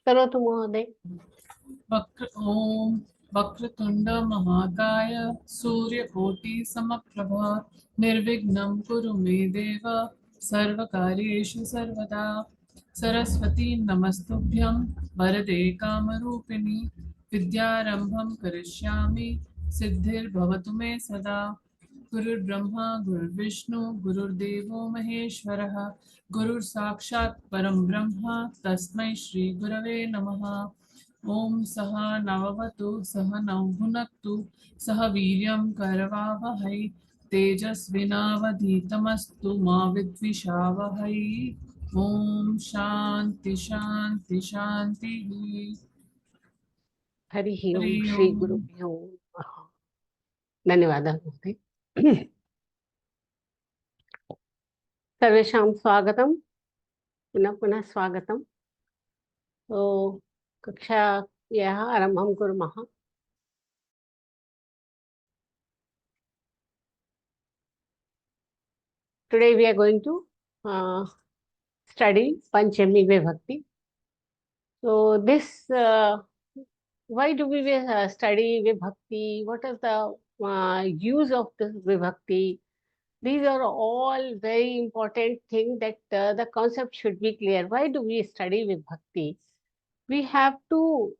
करोतु महोदय। ॐ वक्रतुण्ड महाकाय सूर्यकोटि समप्रभा निर्विघ्नं कुरु मे देव सर्वकार्येषु सर्वदा। सरस्वती नमस्तुभ्यं वरदे कामरूपिणि विद्यारम्भं करिष्यामि सिद्धिर्भवतु मे सदा। गुरुर्ब्रह्मा गुरुर्विष्णु गुरुर्देवो महेश्वरः गुरुर्साक्षात् परं ब्रह्म तस्मै श्री गुरवे नमः। ॐ सह नववतु सह नौ भुनक्तु सह वीर्यं करवावहै तेजस्विनावधीतमस्तु मा विद्विषावहै। ॐ शान्ति शान्ति शान्तिः। हरिः हरि ओम श्री ओम्। गुरुभ्यो नमः। धन्यवादः महोदय। सर्वेषां स्वागतं, पुनः पुनः स्वागतं। तो कक्षायाः आरम्भं कुर्मः। Today we are going to study Panchami Vibhakti. So this, why do we study Vibhakti? What is the use of this Vibhakti? These are all very important things that the concept should be clear. Why do we study Vibhakti? We have to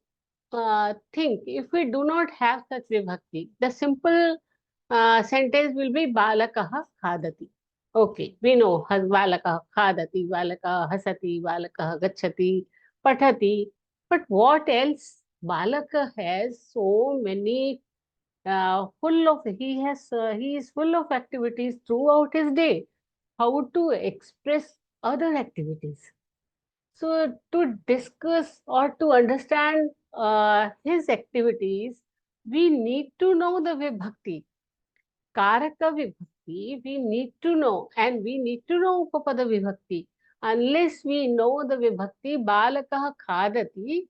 think, if we do not have such Vibhakti, the simple sentence will be Balakaha Khadati. Okay, we know Balakaha Khadati, Balakaha Hasati, Balakaha Gachati, Patati. But what else? Balaka has so many he is full of activities throughout his day. How to express other activities? So to discuss or to understand his activities, we need to know the Vibhakti. Karaka Vibhakti, we need to know, and we need to know Upapada Vibhakti. Unless we know the Vibhakti, Balakaha Khadati,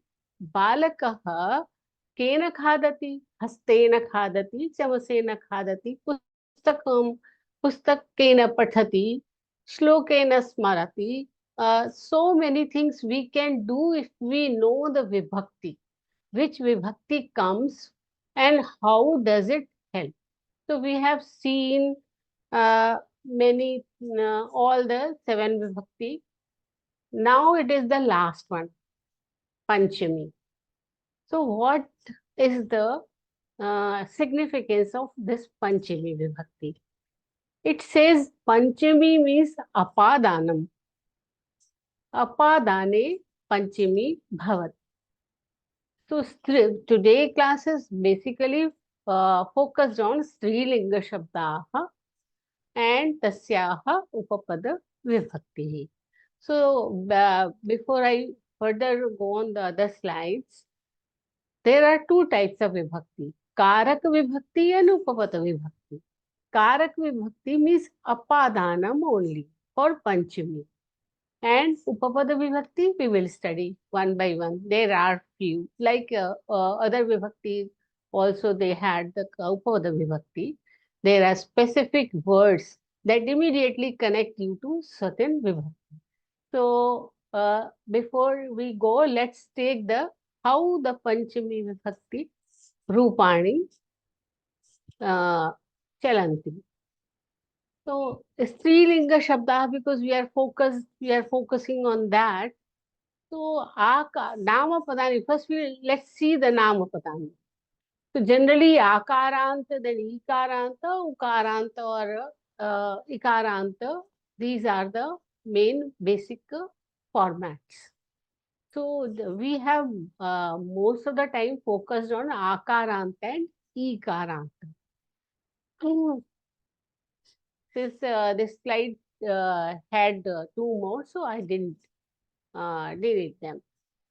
Balakaha Kena Khadati, Hastena Khadati, Chamasena Khadati, Pustakena Pathati, Shlokena Smarati. So many things we can do if we know the Vibhakti. Which Vibhakti comes and how does it help? So we have seen many, all the 7 Vibhakti. Now it is the last one, Panchami. So what is the significance of this Panchami Vibhakti? It says Panchami means Apadanam. Apadane Panchami Bhavat. So today class is basically focused on Strilinga Shabdaha and Tasyaha Upapada Vibhakti. So before I further go on the other slides, there are 2 types of Vibhakti, Karak Vibhakti and Upapada Vibhakti. Karak Vibhakti means Apadanam only for Panchami. And Upapada Vibhakti we will study one by one. There are few, like other Vibhakti also they had the Upapada Vibhakti. There are specific words that immediately connect you to certain Vibhakti. So before we go, let's take the how the Panchami Vibhakti Rupani Chalanti. So Strilinga Shabda, because we are focusing on that. So Nama Padani, first let's see the Nama Padani. So generally Akaranta, then Ikaranta, Ukaranta or Ikaranta, these are the main basic formats. So we have most of the time focused on Akaranta and Ikaranta. This slide had 2 more, so I didn't delete them.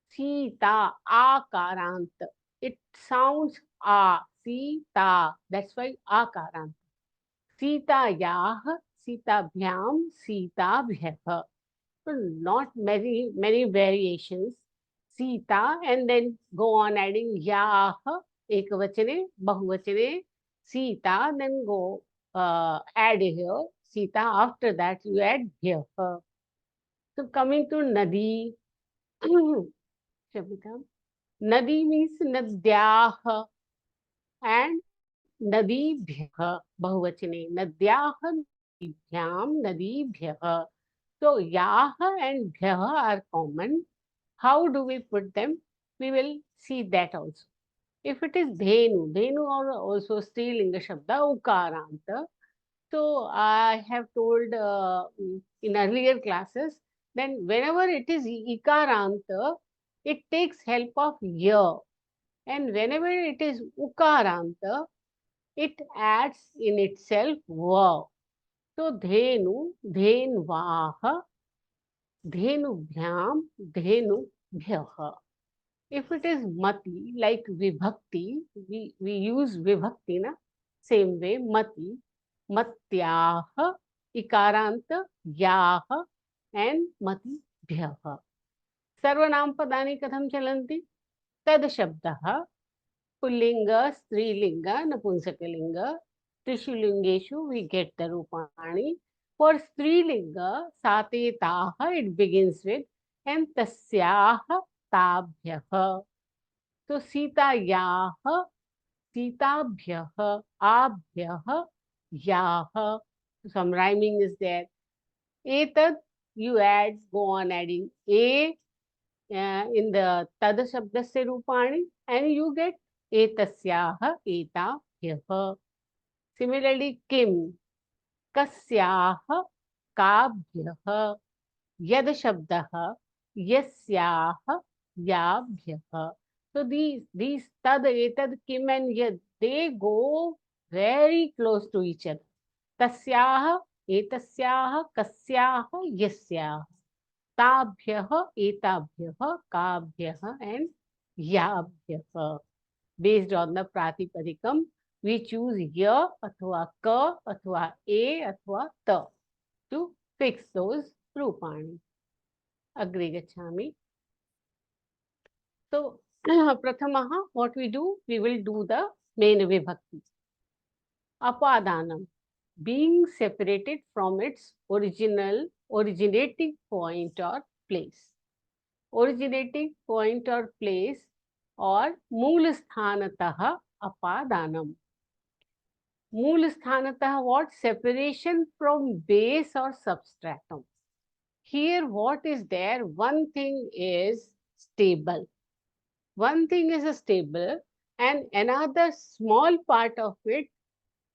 Sita, Akaranta. It sounds A, Sita. That's why Akaranta. Sita Yah, Sita Bhyam, Sita Bhyah. So not many variations. Sita and then go on adding Yah, Ekavachane, Bahuvachane, Sita, then go add here. Sita, after that you add here. So coming to Nadi, Shabita. Nadi means nadyah and nadibhyah, bahuvachane. Nadyah, nadibhyam, nadibhyah. So yah and bhyah are common. How do we put them? We will see that also. If it is dhenu, dhenu are also strilinga shabda, ukaranta. So I have told in earlier classes, then whenever it is ikaranta, it takes help of ya. And whenever it is ukaranta, it adds in itself va. So dhenu, dhenvaha, dhenubhyam, dhenubhyah. If it is mati, like vibhakti, we use vibhakti, na? Same way, mati, matyah, ikaranta, yah, and mati bhyah. Sarvanam padani katham chalanti? Tad shabdah, pullinga, strilinga, napunsakalinga. Trishu lingeshu, we get the rupani. For strilinga, satetaha, it begins with, and tasyaha, tabhyah. So Sitayaha, Sitabhyah, Abhyah, Yah. Some rhyming is there. Etad, you add, go on adding a in the tad shabdasya rupani, and you get etasyaha, etabhyah. Similarly, kim, kasyaha, kabhyah. Yad shabdah, yasyaha, yabhyah. So these tad, etad, kim and yad, they go very close to each other. Tasyaha, etasyaha, kasyaha, yasyaha. Tabhyah, etabhyah, kabhyah and yabhyah. Based on the pratipadikam, we choose ya athwa ka athwa a athwa ta to fix those rupani. Agre gachami. So, prathamaha, what we do? We will do the main vibhakti. Apadanam, being separated from its originating point or place. Originating point or place or moolsthanatah apadanam. Moolsthanatah, what? Separation from base or substratum. Here what is there? One thing is stable. One thing is stable and another small part of it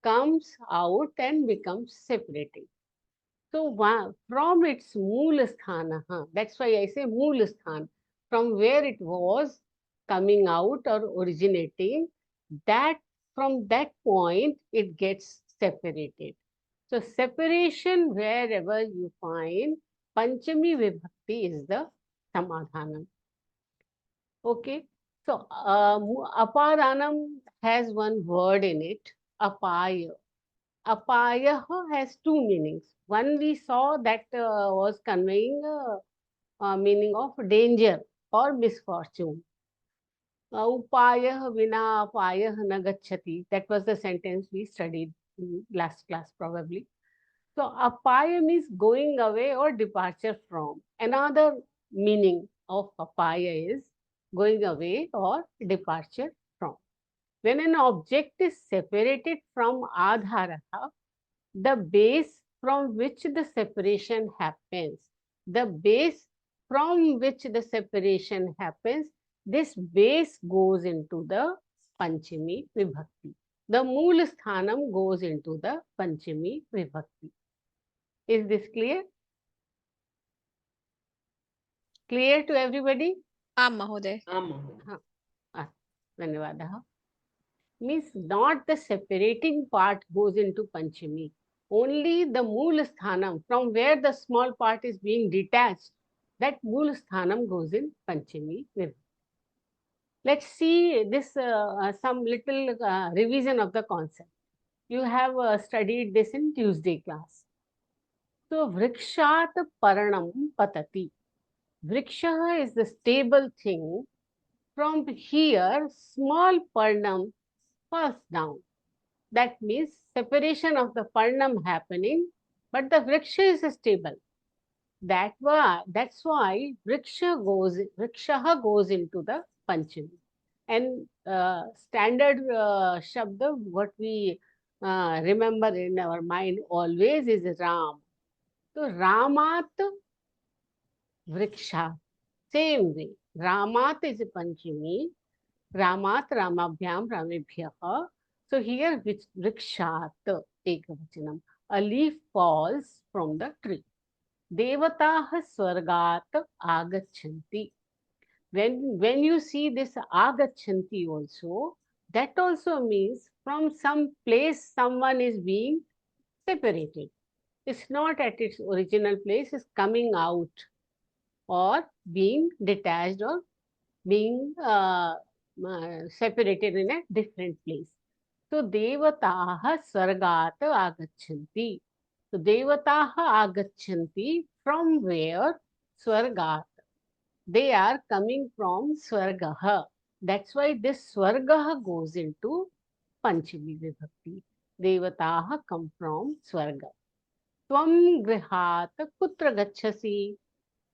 comes out and becomes separated. So from its moolsthana, that's why I say moolsthan, from where it was coming out or originating, that from that point it gets separated. So separation wherever you find, Panchami Vibhakti is the Samadhanam. Okay. So Apadanam has one word in it, Apaya. Apaya has two meanings. One we saw that was conveying meaning of danger or misfortune. Upayah vina apayah na gacchati. That was the sentence we studied in last class probably. So apaya means going away or departure from. Another meaning of apaya is going away or departure from. When an object is separated from adharaha, the base from which the separation happens, the base from which the separation happens, this base goes into the Panchami Vibhakti. The Mool Sthanam goes into the Panchami Vibhakti. Is this clear? Clear to everybody? आम महोदय Dhanyavadah. Means not the separating part goes into Panchami. Only the Mool Sthanam, from where the small part is being detached, that Mool Sthanam goes in Panchami Vibhakti. Let's see this some little revision of the concept. You have studied this in Tuesday class. So, Vrikshat Paranam Patati. Vriksha is the stable thing. From here, small parnam falls down. That means separation of the parnam happening, but the vriksha is stable. That's why vriksha goes into the Panchami. And standard shabda, what we remember in our mind always is Ram. So Ramat vriksha. Same way. Ramat is Panchami. Ramat Ramabhyam Ramebhyah. So here vrikshat ekavachanam. A leaf falls from the tree. Devataah swargat agachanti. When you see this agachanti also, that also means from some place someone is being separated. It's not at its original place, it's coming out or being detached or being separated in a different place. So devataah swargat agachanti. So devataah agachanti from where? Swargat. They are coming from Swargaha. That's why this Swargaha goes into Panchami Vibhakti. Devataha come from Swarga. Tvam grihat kutra gachasi.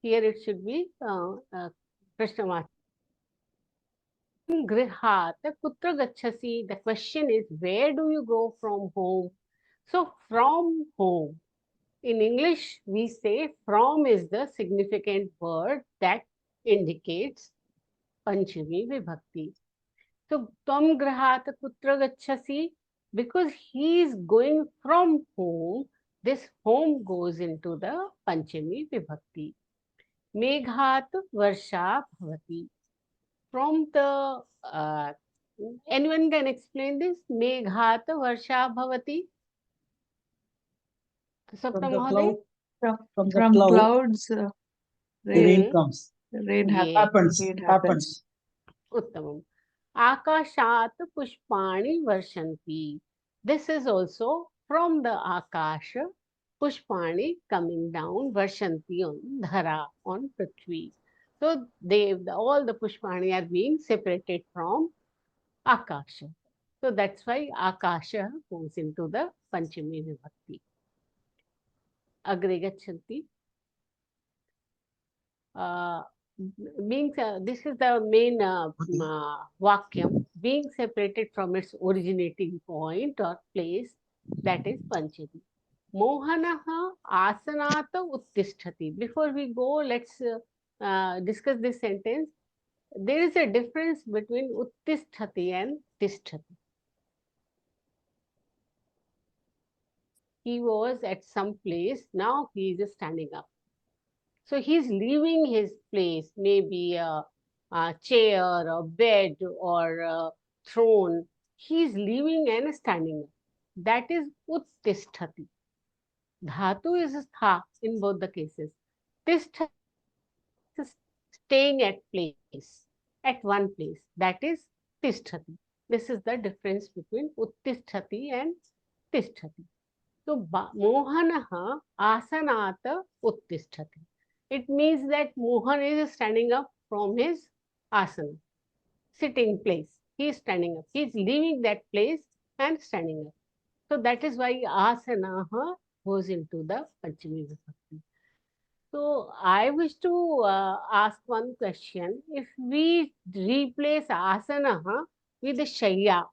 Here it should be Krishnamacharya. Grihat kutra gachasi. The question is, where do you go from home? So from home. In English, we say from is the significant word that indicates Panchami Vibhakti. So, Tvam Grahat Kutra Gachasi, because he is going from home, this home goes into the Panchami Vibhakti. Meghat Varsha Bhavati. From the, anyone can explain this? Meghat Varsha Bhavati? Sapta From the Mahoday? cloud, from the From cloud, clouds, the rain Hmm. comes. rain Yes. Happens. rain Happens. Uttamam. Akashat pushpani varshanti. This is also from the akasha, pushpani coming down, varshanti on dhara, on prithvi. So all the pushpani are being separated from akasha. So that's why akasha goes into the Panchami Vibhakti. Agre gachanti. Uh, this is the main vakyam, being separated from its originating point or place, that is Panchami. Mohanaha asanata uttisthati. Before we go, let's discuss this sentence. There is a difference between uttisthati and tisthati. He was at some place, now he is standing up. So he's leaving his place, maybe a chair, a bed, or a throne. He's leaving and standing up. That is uttisthati. Dhatu is stha in both the cases. Tisthati is staying at place, at one place. That is tisthati. This is the difference between uttisthati and tisthati. So Mohanaha asanata uttisthati. It means that Mohan is standing up from his asana, sitting place. He is standing up. He is leaving that place and standing up. So that is why asanaha goes into the Panchami Vibhakti. So I wish to ask one question. If we replace asanaha with shayya,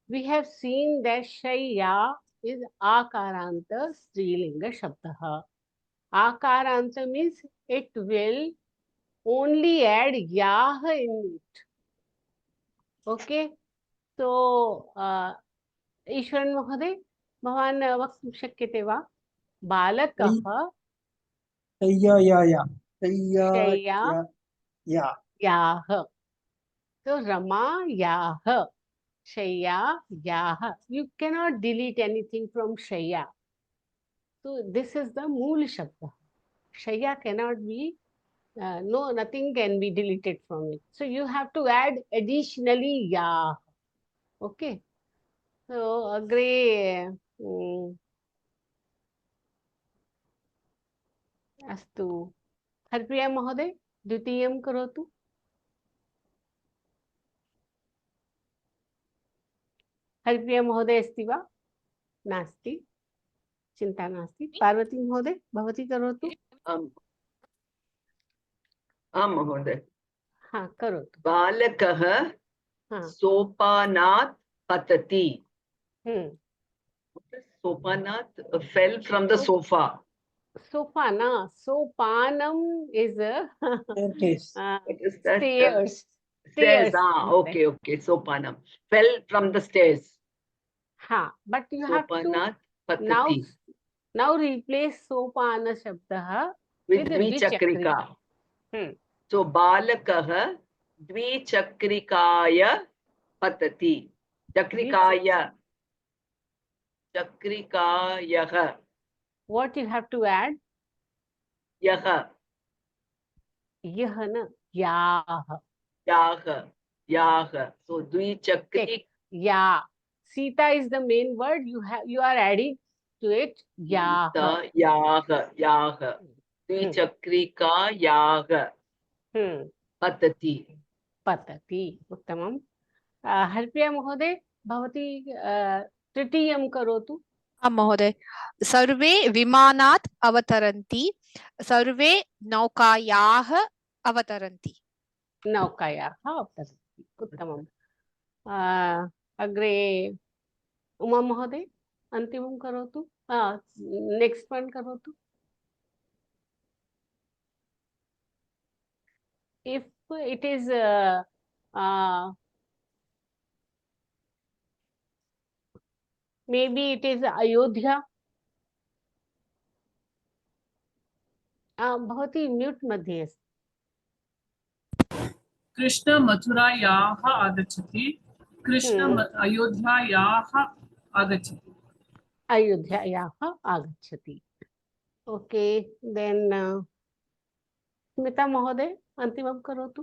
we have seen that shayya is akaranta strilinga shabdaha. Akaranta means it will only add yah in it. Okay. So, Ishwaran महोदय, भवान् वक्तुं शक्यते वा? बालकः Yeah. शय्या Yeah. याः. So, Rama याः. Shayya yaha. You cannot delete anything from Shayya. So this is the Mool Shabda. Shayya cannot be, nothing can be deleted from it. So you have to add additionally ya. Okay. So agre अस्तु. हरप्रिया महोदय, द्वितीयं करोतु. हरप्रिया महोदय अस्ति वा? नास्ति. चिन्ता नास्ति. पार्वती महोदय, भवती करोतु. आम् आं महोदय। हाँ करोतु। बालकः हाँ। सोपानात् पतति। Sopanat fell from the sofa. Sopana. Sopanam is a Staircase. What is that? stairs. Stairs. Mohde. Okay, okay. Sopanam fell from the stairs. हाँ, but you have to Sopanat now patati replace sopana shabdah with dvichakrika. dvichakrika. So balakah dvichakrikaya patati. Chakrikaya. Chakrikayah. What you have to add? Yah. Yah na yah. Yah. Yah. So dvichakrik. Yeah. Sita is the main word. You are adding to it yah. Yah. Dvichakrika yah. Patati. Patati. Uttamam. Harpriya Mohoday, Bhavati Tritiyam karotu. महोदय सर्वे विमानात् अवतरन्ति सर्वे नौकायाः अवतरन्ति नौकायाः अवतरन्ति उत्तमम् अग्रे उमा महोदय अन्तिमं करोतु next one करोतु if it is maybe it is Ayodhya भवती mute मध्ये अस्ति कृष्ण मथुरायाः आगच्छति कृष्ण अयोध्यायाः आगच्छति अयोध्यायाः आगच्छति ओके देन स्मिता महोदय अन्तिमं करोतु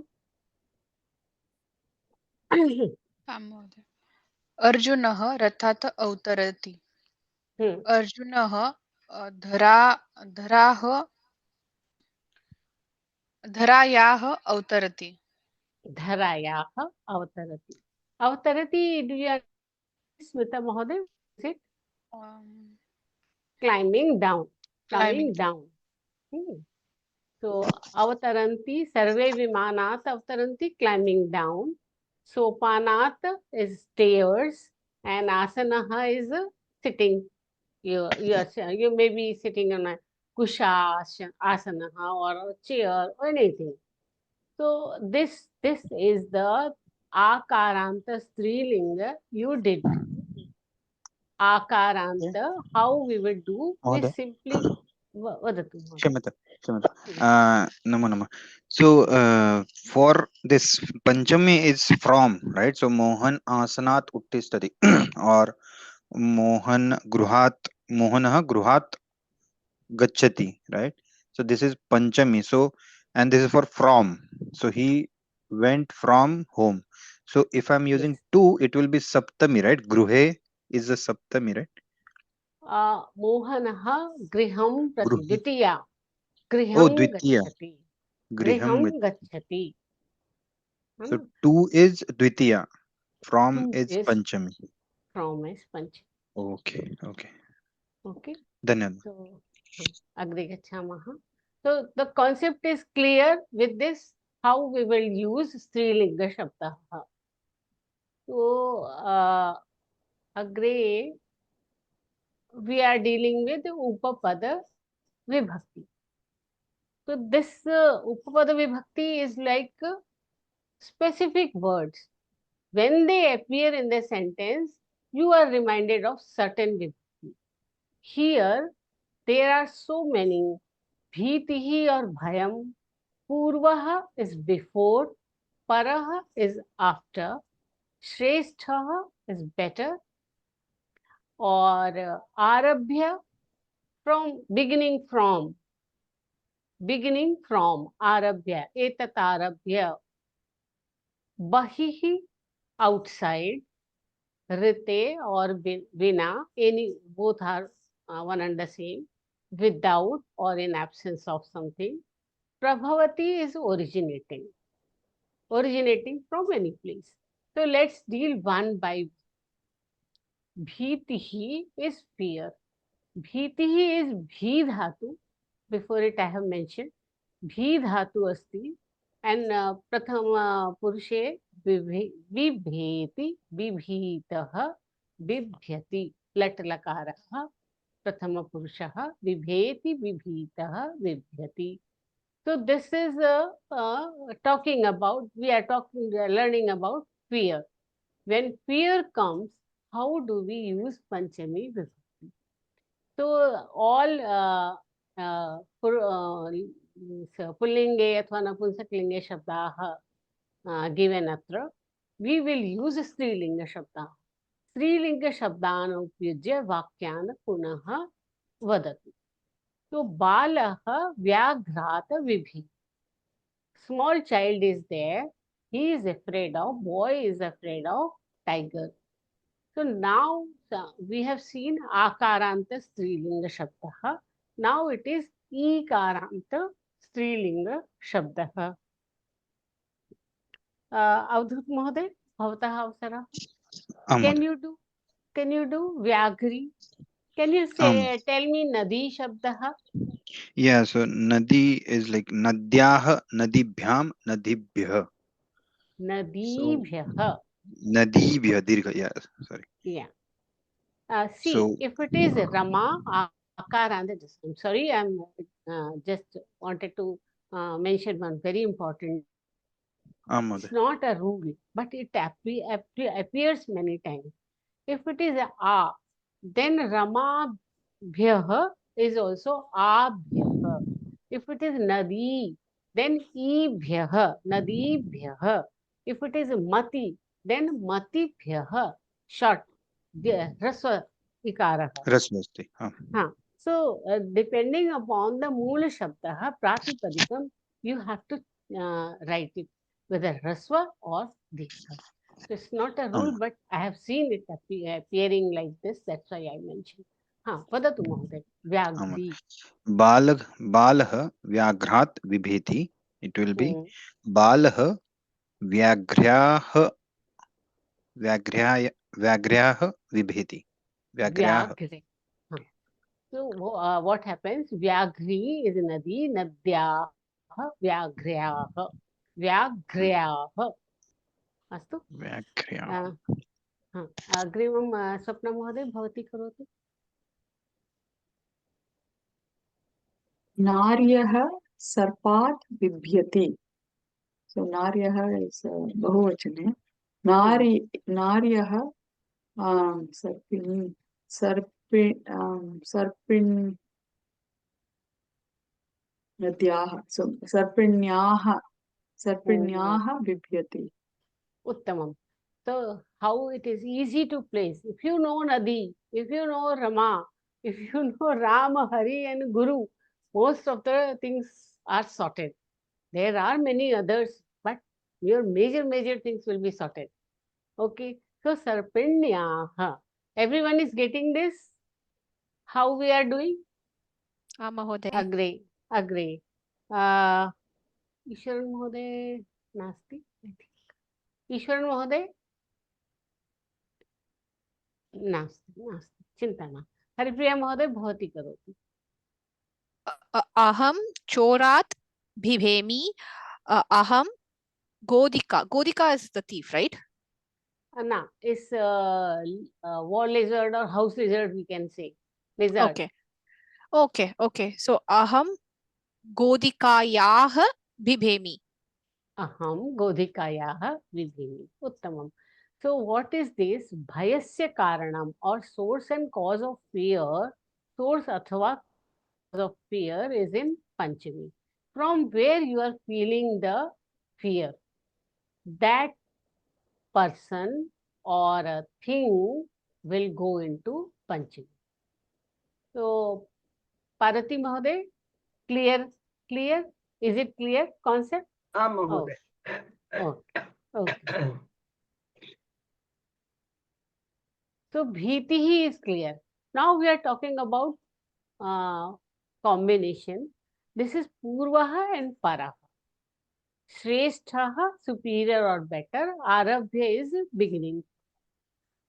महोदय अर्जुनः रथात् अवतरति अर्जुनः धरायाः अवतरति धरायाः अवतरति अवतरति स्मिता महोदय climbing down so avataranti sarve vimanat avataranti climbing down sopanat is stairs and asanaha is sitting you may be sitting on a kusha asana or a chair or anything so this is the akaranta strilinga you did Akaranta, how we will do, we simply Kshemata. Namo Namo. So for this Panchami is from, right? So Mohan Asanat Uttistati or Mohanah Gruhat Gachati, right? So this is Panchami. So and this is for from. So he went from home. So if I'm using two, it will be Saptami, right? Gruhe is the Saptami, right? Mohanah Griham Prati Gruhi. Dvitiya Oh, Griham Dvitiya. Gachati Griham Griham Gachati So two is Dvitiya. From Two is Panchami. From is Panchami. Okay. Dhanyavad. So Agre Gachamaha. So the concept is clear with this how we will use Strilinga Shabda. So Agre we are dealing with Upapada Vibhakti. So this Upapada Vibhakti is like specific words. When they appear in the sentence, you are reminded of certain Vibhakti. Here, there are so many. Bhitihi or Bhayam. Purvaha is before. Paraha is after. Shresthaha is better. Or Arabhya, from beginning from. Beginning from. Arabhya. Etat Arabhya. Bahihi, outside. Rite or Vina, both are one and the same. Without or in absence of something. Prabhavati is originating from any place. So let's deal one by one. Bhitihi is fear. Bhitihi is bhi dhatu. Before it I have mentioned bhi dhatu asti, and prathama purushe bibheti, bibhitah, bibhyati, lat lakarah, prathama purushah, bibheti, bibhitah, bibhyati. So this is talking about, we are learning about fear. When fear comes, how do we use Panchami Vibhakti? So all Pullinge athva Napumsaklinge Shabdaah given atra, we will use Strilinga Shabdaah. Strilinga Shabdan upyujya Vakyan Punaha Vadati. So Balaha Vyagrata Vibhi. Small child is there, he is afraid of, boy is afraid of tiger. So now we have seen Akaranta Strilinga Shabdaha. Now it is Ikaranta Strilinga Shabdaha. Avdhut Mohoday, Bhavataha Avsara. Can you do Vyagri? Can you say, tell me Nadi Shabdaha? Yeah, so Nadi is like Nadyah, Nadibhyam, Nadibhyah. Nadibhyah. Nadibhyah, Dirgha, yeah, sorry. Yeah. See, if it is Rama, Akaranta, I'm sorry, I'm just wanted to mention one very important. It's not a rule, but it appears many times. If it is A, then Rama Bhyah is also Abhyah. If it is Nadi, then Ibhyah, Nadi Bhyah. If it is Mati, then Mati Bhyah, short, Rasva Ikara. Rasvasti. So, depending upon the Moola Shabdaha, Pratipadikam, you have to write it, whether Rasva or Dikha. So, it's not a rule, but I have seen it appearing like this. That's why I mentioned. Vadatu Mahoday. Vyagri. Balah Vyagrat Vibheti. It will be Balah Vyagrah Vibheti. Vyagri. So, what happens? Vyagri is Nadi, Nadyah, Vyagryah, Vyagryah. अस्तु अग्रिमं स्वप्न महोदय भवती करोतु. नार्यः सर्पात् बिभ्यति. So नार्यः is बहुवचने. नार्यः सर्पिन् नद्याः. So सर्पिण्याः बिभ्यति. Uttamam. So how it is easy to place. If you know Nadi, if you know Rama, if you know Rama, Hari and Guru, most of the things are sorted. There are many others, but your major things will be sorted. Okay. So Sarpinyaha. Everyone is getting this? How we are doing? Agree. Ishwaran Mohoday Nasti. Ishwaran Mohoday? नास्ति चिंता न. हरिप्रिया महोदय भवती करोतु. अहम चोरात् बिभेमि. अहम Godika is the thief, right? Na is wall lizard or house lizard, we can say. Lizard. Okay. So aham godikayaah bibhemi. Aham godikayaah bibhemi. Uttamam. So what is this? Bhayasya karanam, or source and cause of fear. Source athva cause of fear is in Panchami. From where you are feeling the fear, that person or a thing will go into Panchami. So, Parati Mahoday, clear? Is it clear concept? Mahoday. Okay. So, Bhitihi is clear. Now we are talking about combination. This is Purvaha and Paraha. Shresthaha, superior or better. Arabhya is beginning.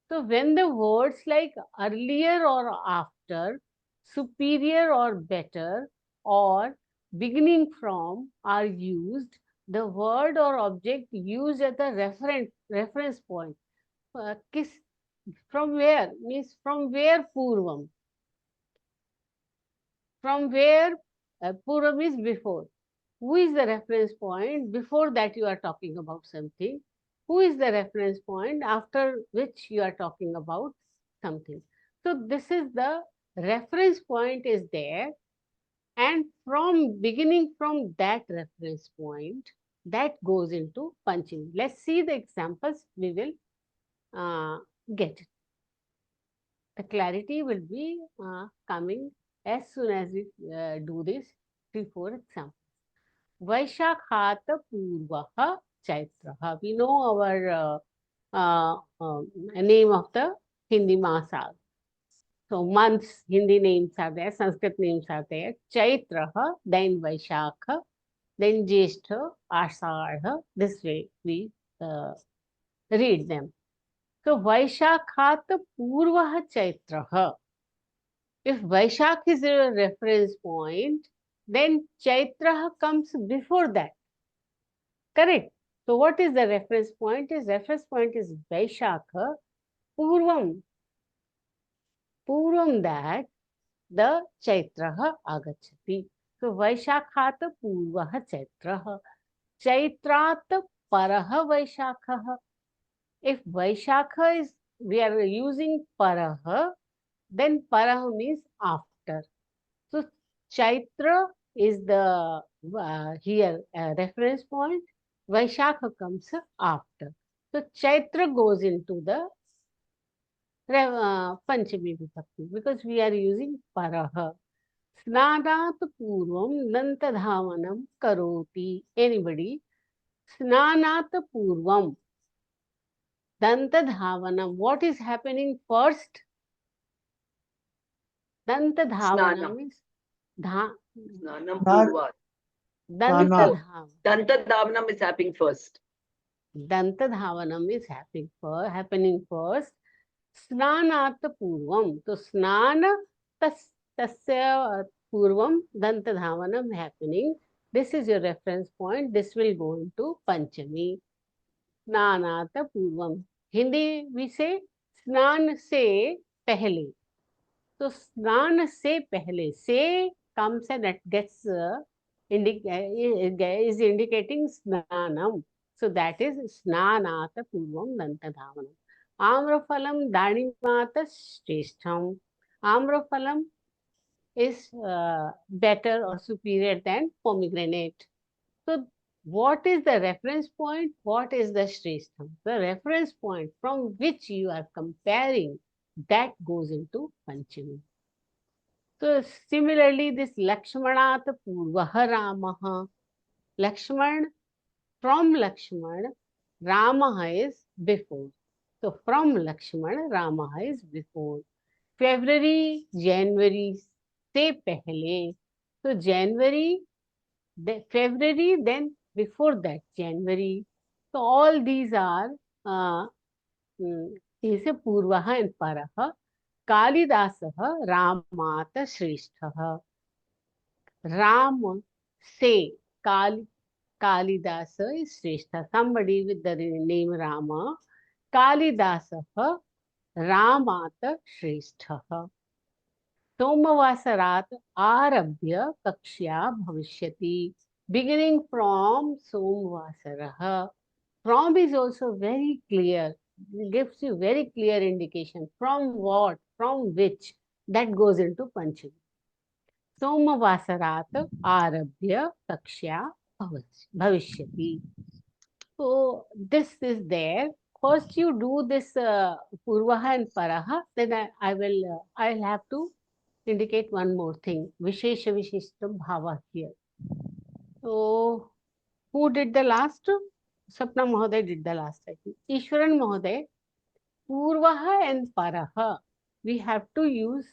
So when the words like earlier or after, superior or better, or beginning from are used, the word or object used as a reference point. From where means from where purvam. From where purvam is before. Who is the reference point? Before that you are talking about something. Who is the reference point after which you are talking about something? So this is the reference point is there, and from beginning from that reference point, that goes into Panchami. Let's see the examples, we will get it. The clarity will be coming as soon as we do this 3-4 examples. Vaishakhat Purvah Chaitra. We know our name of the Hindi Mahasal. So months, Hindi names are there, Sanskrit names are there. Chaitra, then Vaishakha, then Jyeshtha, Ashadha. This way we read them. So Vaishakhat Purvah Chaitra. If Vaishakh is a reference point, then Chaitra comes before that. Correct. So what is the reference point? Reference point is Vaishakha Purvam. Purvam that the Chaitra agachati. So Vaishakhat Purvah Chaitra. Chaitrat Paraha Vaishakha. If Vaishakha is, we are using Paraha, then Paraha means after. So Chaitra is the here reference point. Vaishakha comes after. So Chaitra goes into the Panchami Vibhakti because we are using Paraha. Snanat Purvam Dantadhavanam Karoti. Anybody? Snanat Purvam Dantadhavanam. What is happening first? Dantadhavanam is Snanam Purva. Dantadhavanam. Dantadhavanam is happening first. Dantadhavanam is happening first. Snanat Purvam. So Snana tasya Purvam Dantadhavanam happening. This is your reference point. This will go into Panchami. Snanat Purvam. Hindi we say Snan se pehle. So Snan se pehle. Se comes and that gets is indicating Snanam. So that is Snanata Purvam Dantadhavanam. Amrafalam Danimata Shreshtham. Amrafalam is better or superior than pomegranate. So what is the reference point? What is the Shreshtham? The reference point from which you are comparing, that goes into Panchami. So similarly, this Lakshmanat Purvah Ramaha. Lakshman, from Lakshman, Ramaha is before. So from Lakshman, Ramaha is before. February, January se pehle. So January, February, then before that January. So all these are Purvaha and Paraha. Kalidasaha Ramata Shresthaha. Ram se Kalidasa is Shrestha. Somebody with the name Rama. Kalidasaha Ramata Shresthaha. Somavasarat Arabhya Kakshya Bhavishyati. Beginning from Somvasaraha. From is also very clear. It gives you very clear indication. From what? From which? That goes into Panchami. Somavasarat Arabhya Kakshya Bhavishyati. So this is there. First you do this Purvaha and Paraha, then I'll have to indicate one more thing. Vishesha Vishishtam Bhava here. So who did the last? Sapna Mahoday did the last, I think. Ishwaran Mahoday, Purvaha and Paraha we have to use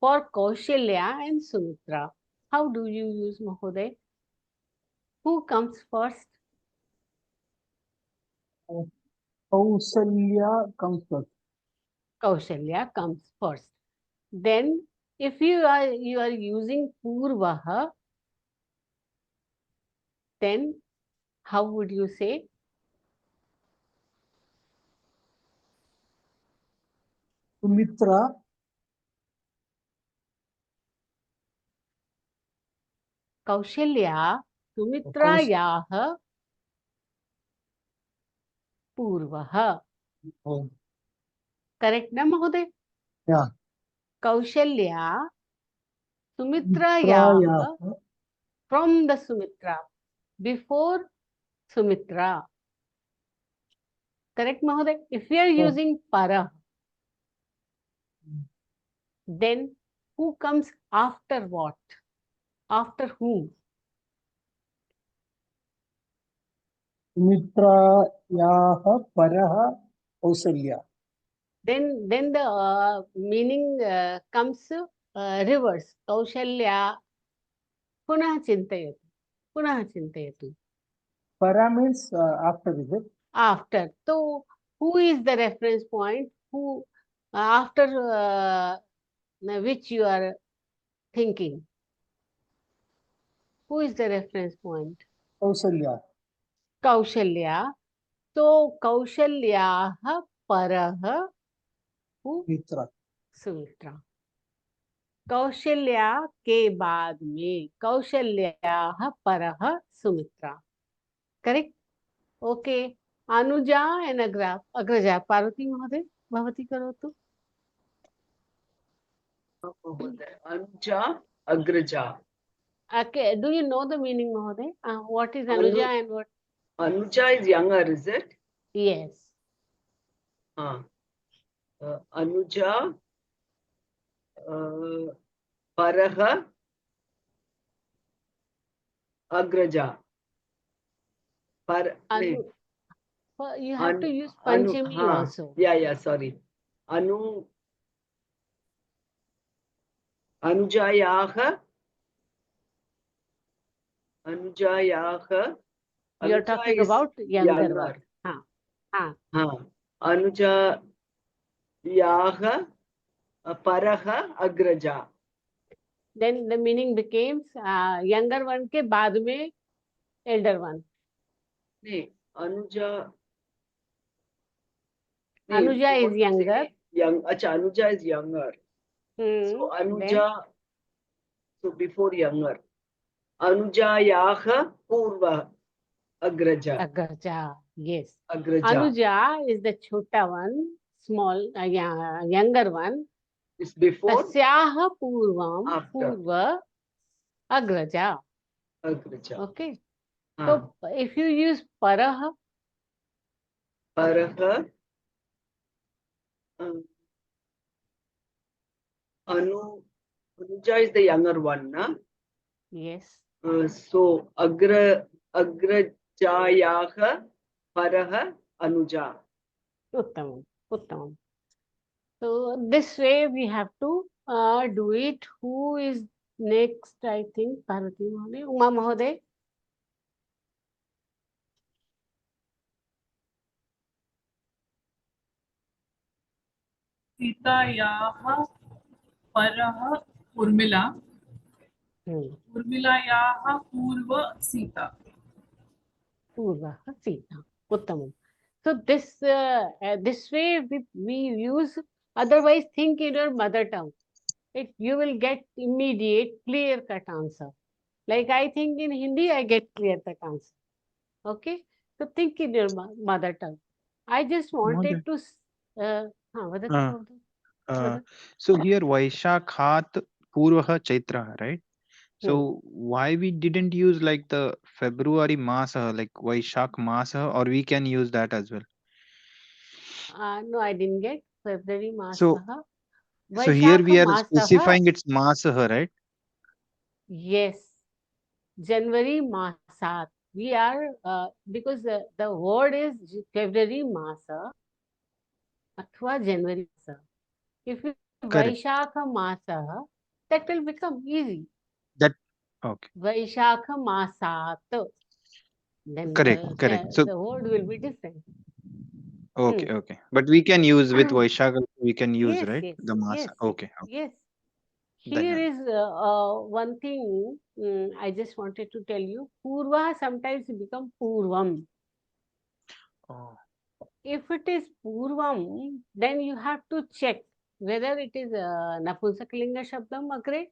for Kaushalya and Sumitra. How do you use, Mahoday? Who comes first? Kausalya comes first. Kaushalya comes first. Then if you are using Purvaha, then how would you say? Sumitra, Kaushalya Sumitrayaah Purvah. oh, Correct na Mahoday? yeah, Kaushalya Sumitrayaah Mitrayaah, from the Sumitra, before Sumitra. Correct Mahoday? If we are Oh. using para, then who comes after what? After whom? Sumitrayaah Paraha Kausalya. Then the meaning comes reverse. Kaushalya punah chintayatu. Punah chintayatu. Para means after, is it? After. So who is the reference point? Who after which you are thinking? Who is the reference point? Kausalya. Kaushalya. So Kaushalyaah parah who? Mitra. Sumitra. Kaushalya के बाद में कौशल्याः परः Sumitra. Correct? Okay. अनुजा and अग्रजा. पार्वती महोदय भवती करोतु. Anuja, Agraja. Okay, do you know the meaning Mahoday? What is Anuja and what? Anuja is younger, is it? Yes. Anuja, Paraha, Agraja. You have to use Panchami also. Yeah, sorry. Anujayaah. You are talking about younger one. Anujayaah Paraha Agraja. Then the meaning becomes younger one के बाद में elder one. Nee, Anuja. Anuja is younger. Anuja is younger. So Anuja, so before younger. Anujayaah Purva Agraja. Agraja, yes. Agraja. Anuja is the chota one, small, younger one. Is before. Tasyaah Purvam, After. Purva Agraja. Agraja. Okay. So if you use Paraha. Paraha. Anuja is the younger one, na? Yes. So Agrajayaah Paraha Anuja. Uttamam, Uttamam. So this way we have to do it. Who is next? I think Parvati Mahoday, Uma Mahoday. सीतायाः परः Urmila. Urmilayaah Purva Sita. Purva Sita. Uttamam. So this way we use. Otherwise, think in your mother tongue. You will get immediate, clear-cut answer. Like I think in Hindi, I get clear-cut answer. Okay? So think in your mother tongue. I just wanted to. So here Vaishakhat Purvah Chaitra, right? So why we didn't use like the February Masa, like Vaishak Masa, or we can use that as well? No, I didn't get February Masa. So here we are specifying it's Masa, right? Yes. January Masat. We are, because the word is February Masa, athwa January Masa. If it is Vaishakha Masa, that will become easy. Okay. Vaishakha Masat. Then correct. So the word will be different. Okay. But we can use with Vaishakha, we can use, Yes, right? yes, The Masa. yes, Okay. Yes. Here is one thing I just wanted to tell you. Purva sometimes become Purvam. Oh. If it is Purvam, then you have to check whether it is Napunsakalinga Shabdam Agre.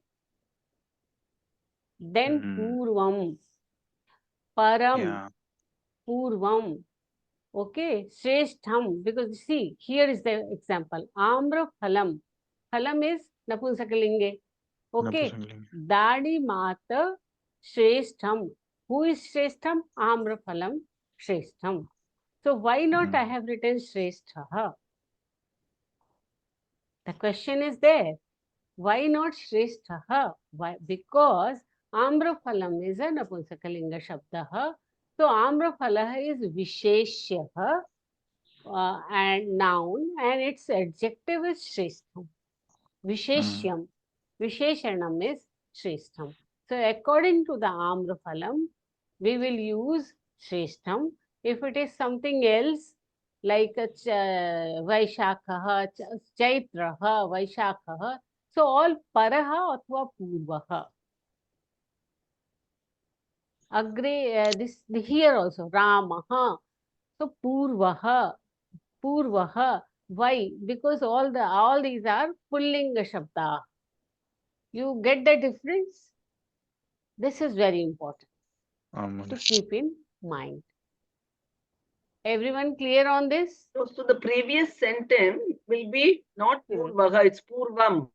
Then Purvam, Param, Yeah. Purvam. Okay, Shreshtham, because see, here is the example. Amra Phalam. Phalam is Napunsakalinge. Okay, Napunsakalinga. Dadi Mata Shreshtham. Who is Shreshtham? Amra Phalam Shreshtham. So why not I have written Shrestha? The question is there. Why not Shrestha? Why? Because Amraphalam is a Napunsakalinga Shabda. So Amraphala is Visheshya and noun, and its adjective is Shreshtham. Visheshyam. Visheshanam is Shreshtham. So according to the Amraphalam, we will use Shreshtham. If it is something else, like Vaishakha, Chaitraha, Vaishakha, so all Paraha athva Purvaha. Agre, this here also, Ramaha. So Purvaha, Purvaha. Why? Because all these are Pullinga Shabda. You get the difference? This is very important to keep in mind. Everyone clear on this? So the previous sentence will be not Purvaha, it's Purvam.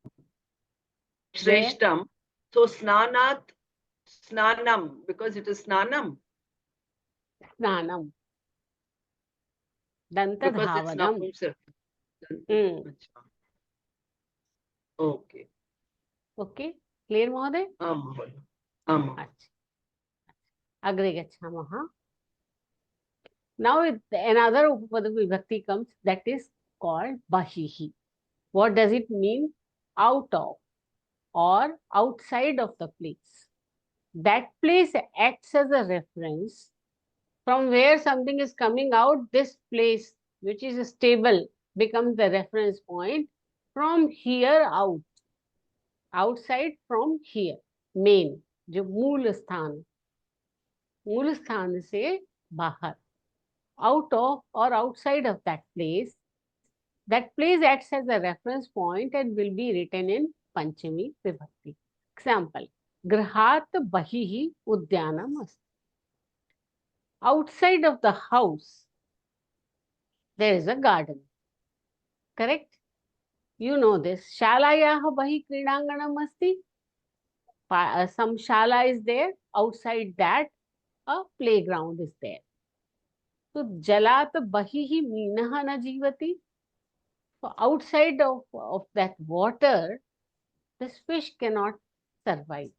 Shreshtam. So Snanat, Snanam, because it is Snanam. Snanam. Dantadhavanam. Okay. Okay. Clear, Mahoday? Agre gacchamaha. Now another Upapada Vibhakti comes, that is called Bahihi. What does it mean? Out of or outside of the place. That place acts as a reference from where something is coming out. This place, which is stable, becomes the reference point. From here out, outside from here, main, जो मूल स्थान से बाहर, out of or outside of that place acts as a reference point and will be written in Panchami Vibhakti. Example, Grahat Bahihi Udyanam Asti. Outside of the house, there is a garden. Correct? You know this. Shalayaha Bahi Kridanganam Asti. Some shala is there. Outside that, a playground is there. So, Jalat Bahihi Minaha na Jivati. So, outside of that water, this fish cannot survive.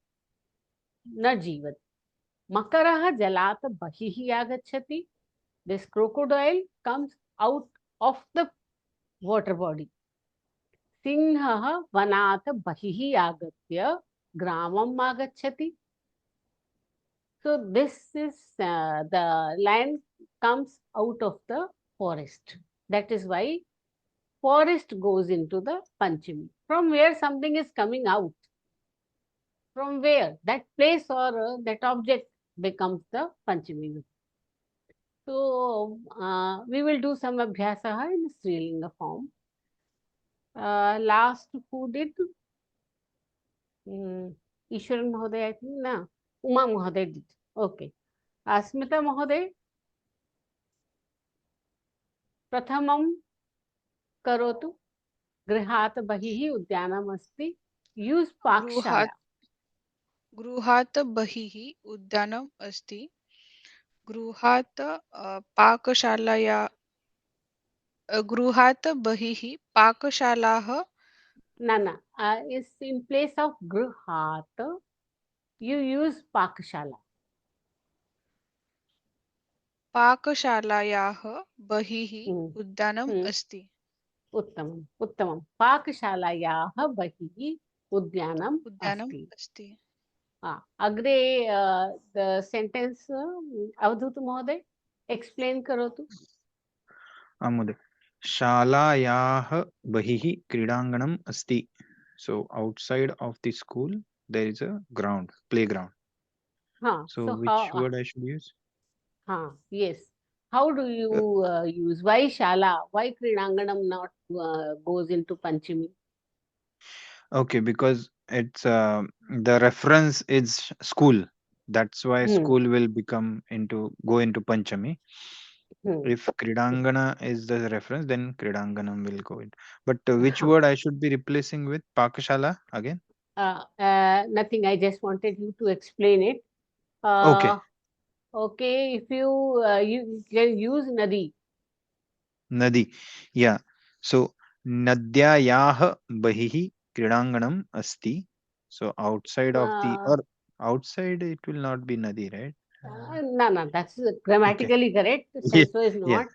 Na Jivati. Makaraha Jalata Bahihi Agachati. This crocodile comes out of the water body. Singha Vanata Bahihi Agatya Gramam Agachati. So this is the lion comes out of the forest. That is why forest goes into the Panchami. From where something is coming out. From where that place or that object becomes the Panchami. So we will do some abhyasa in Strilinga form. Last who did? Ishwaran Mahoday, I think. No. Uma Mahoday did. Okay. Asmita Mahoday. Prathamam karotu. Grihat bahihi udyanam asti. Use pakshala. गृहात् बहिः उद्यानम् अस्ति. गृहात् बहिः पाकशालाः. No. Is in place of grihat, you use pakshala. पाकशालायाः बहिः उद्यानम् अस्ति. उत्तमं. पाकशालायाः बहिः उद्यानम् अस्ति. Agre the sentence Avadhut Mahoday explain karotu. Mhoday. शालायाः बहिः क्रीडाङ्गणम् अस्ति. So outside of the school, there is a ground, playground. Huh. So So which word I should use? Yes. How do you use why Shala? Why Kridanganam not goes into Panchami? Okay, because it's the reference is school. That's why Hmm. school will go into Panchami. Hmm. If Kridangana is the reference, then Kridanganam will go in. But which Huh. word I should be replacing with? Pakashala again? Nothing. I just wanted you to explain it. Okay, Okay. If you can use Nadi. Nadi. Yeah. So Nadyayah Bahihi Kridanganam Asti. So outside of the Uh, or outside it will not be Nadi, right? no, that's Okay. grammatically correct. Yeah, Says so is yeah, not.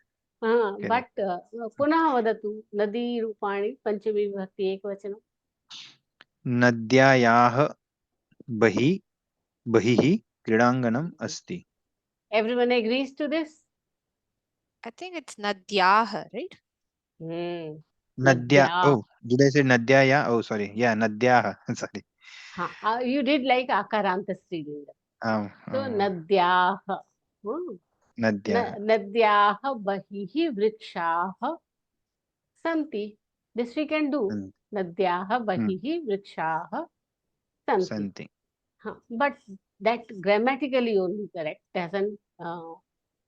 But correct. पुनः वदतु नदी रूपाणि पंचमी विभक्ति एकवचनम् नद्यायाः बहि बहिः क्रीडाङ्गणम् अस्ति. Everyone agrees to this? I think it's Nadyah, right? Nadya. Nadya. Oh, did I say Nadyaya? Oh, sorry. Yeah, Nadyah. Sorry. You did like Akaranta Strilinga. So Nadyah. Nadyah. Nadyah bahihi vrikshaah santi. This we can do. Nadyah bahihi vrikshaah santi. Santi. But that grammatically only correct, doesn't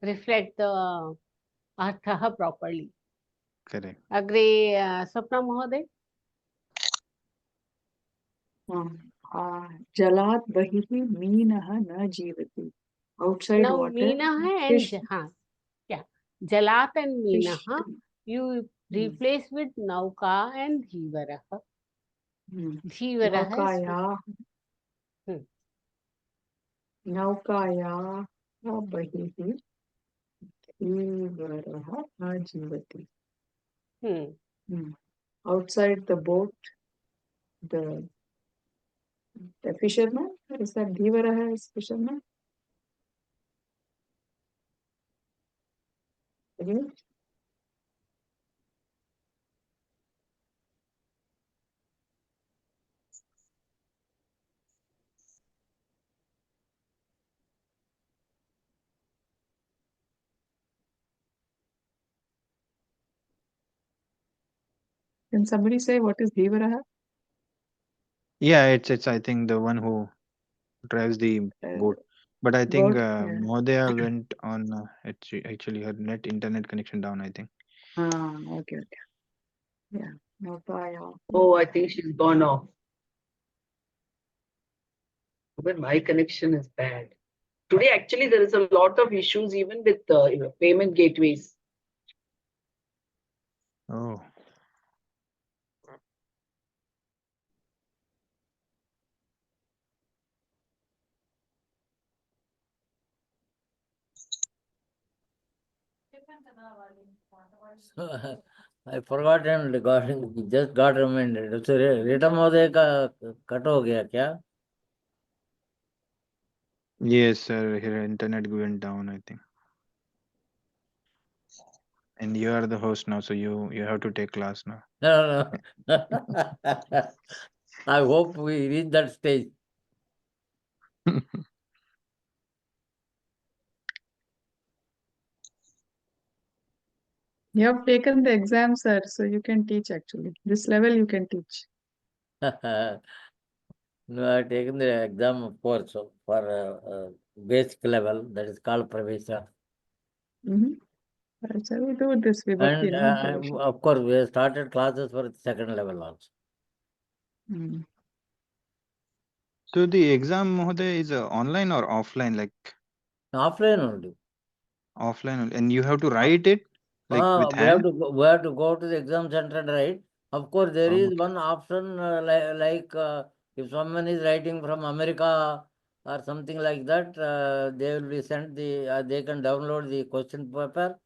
reflect the artha properly. Correct. Agre Swapna Mohoday? जलात् बहिः मीनः न जीवति. Outside Now water, Meena fish, and yeah, Jalat and fish. Meena you replace with Nauka and Dhivaraha. Dhivaraha is नौकायाः बहिः धीवरः न जीवति. Outside the boat, the fisherman, is that Dhivaraha is fisherman? Again? Can somebody say what is Dhivaraha? Yeah, it's I think the one who drives the boat. But I think Yeah. Mohdaya went on actually her internet connection down, I think. Okay. Yeah. Naukaya. Oh, I think she's gone off. But my connection is bad. Today, actually, there is a lot of issues even with payment gateways. Oh. I forgot and just got reminded. So Rita Mohdaya का cut हो गया क्या? Yes, sir. Her internet went down, I think. And you are the host now, so you have to take class now. No. I hope we reach that stage. You have taken the exam, sir, so you can teach actually. This level you can teach. No, I have taken the exam, of course, for basic level, that is called Pravesha. So we do this Vibhakti, And of course, we have started classes for the second level also. So the exam, Mohdaya, is online or offline? Like Offline only. offline only. And you have to write it like with we have hand? to go to the exam center and write. Of course, there is one option like if someone is writing from America or something like that, they will be sent they can download the question paper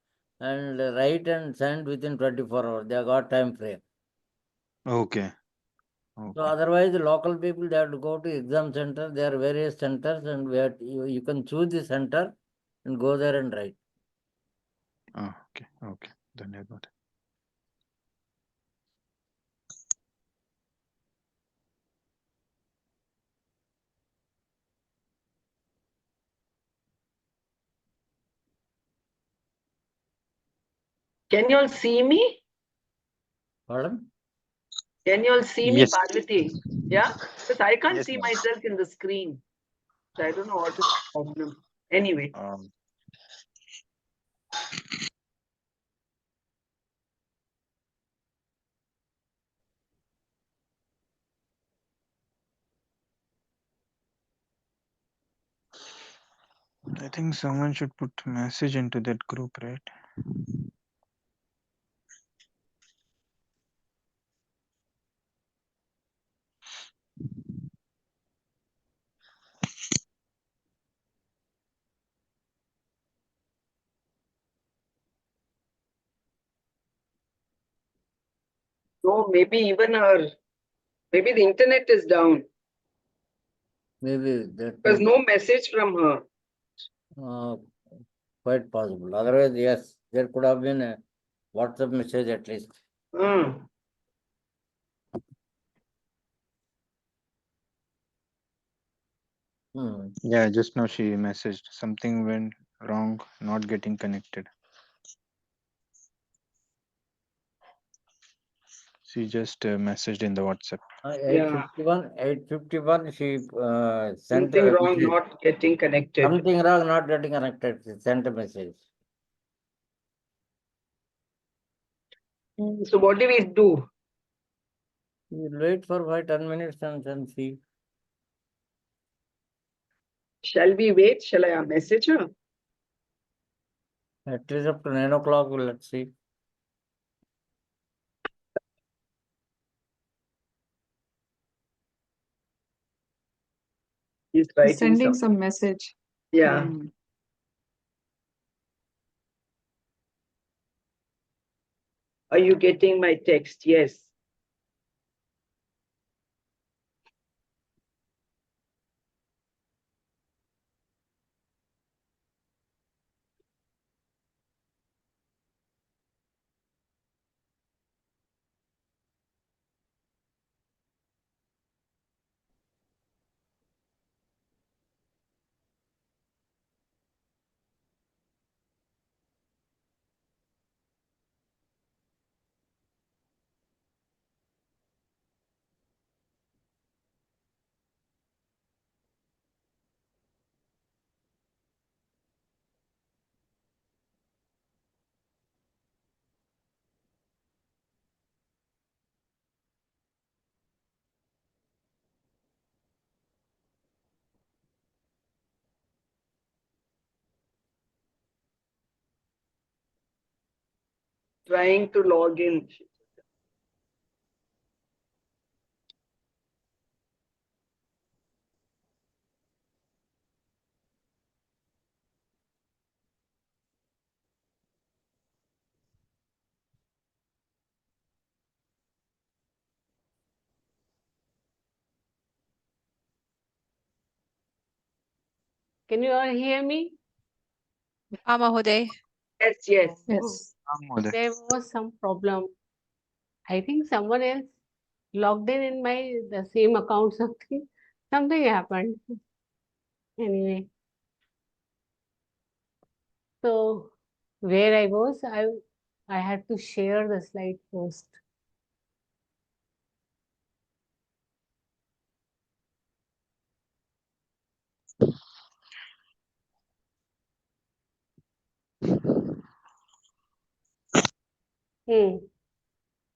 and write and send within 24 hours. They have got time frame. Okay. So otherwise, the local people, they have to go to exam center. There are various centers, and where you can choose the center and go there and write. Okay. Dhanyavad. Can you all see me? Pardon? Can you all see me, Yes. Parvati? Yeah? Because I can't Yes, see ma'am. myself in the screen. So I don't know what is the problem. Anyway. I think someone should put a message into that group, right? No, maybe even maybe the internet is down. Maybe that There's may no message from her. quite possible. Otherwise, yes, there could have been a WhatsApp message at least. Yeah, just now she messaged something went wrong, not getting connected. She just messaged in the WhatsApp. 851, she sent Something a wrong, message. not getting connected. Something wrong, not getting connected. She sent a message. So what do we do? We'll wait for 5-10 minutes and see. Shall we wait? Shall I message her? At least up to 9 o'clock, let's see. He's He's writing sending something. some message. Yeah. Are you getting my text? Yes. Trying to log in. Can you all hear me? Mahoday. Yes, yes. Yes. There was some problem. I think someone else logged in the same account. Something happened. Anyway, so where I was, I had to share the slide first.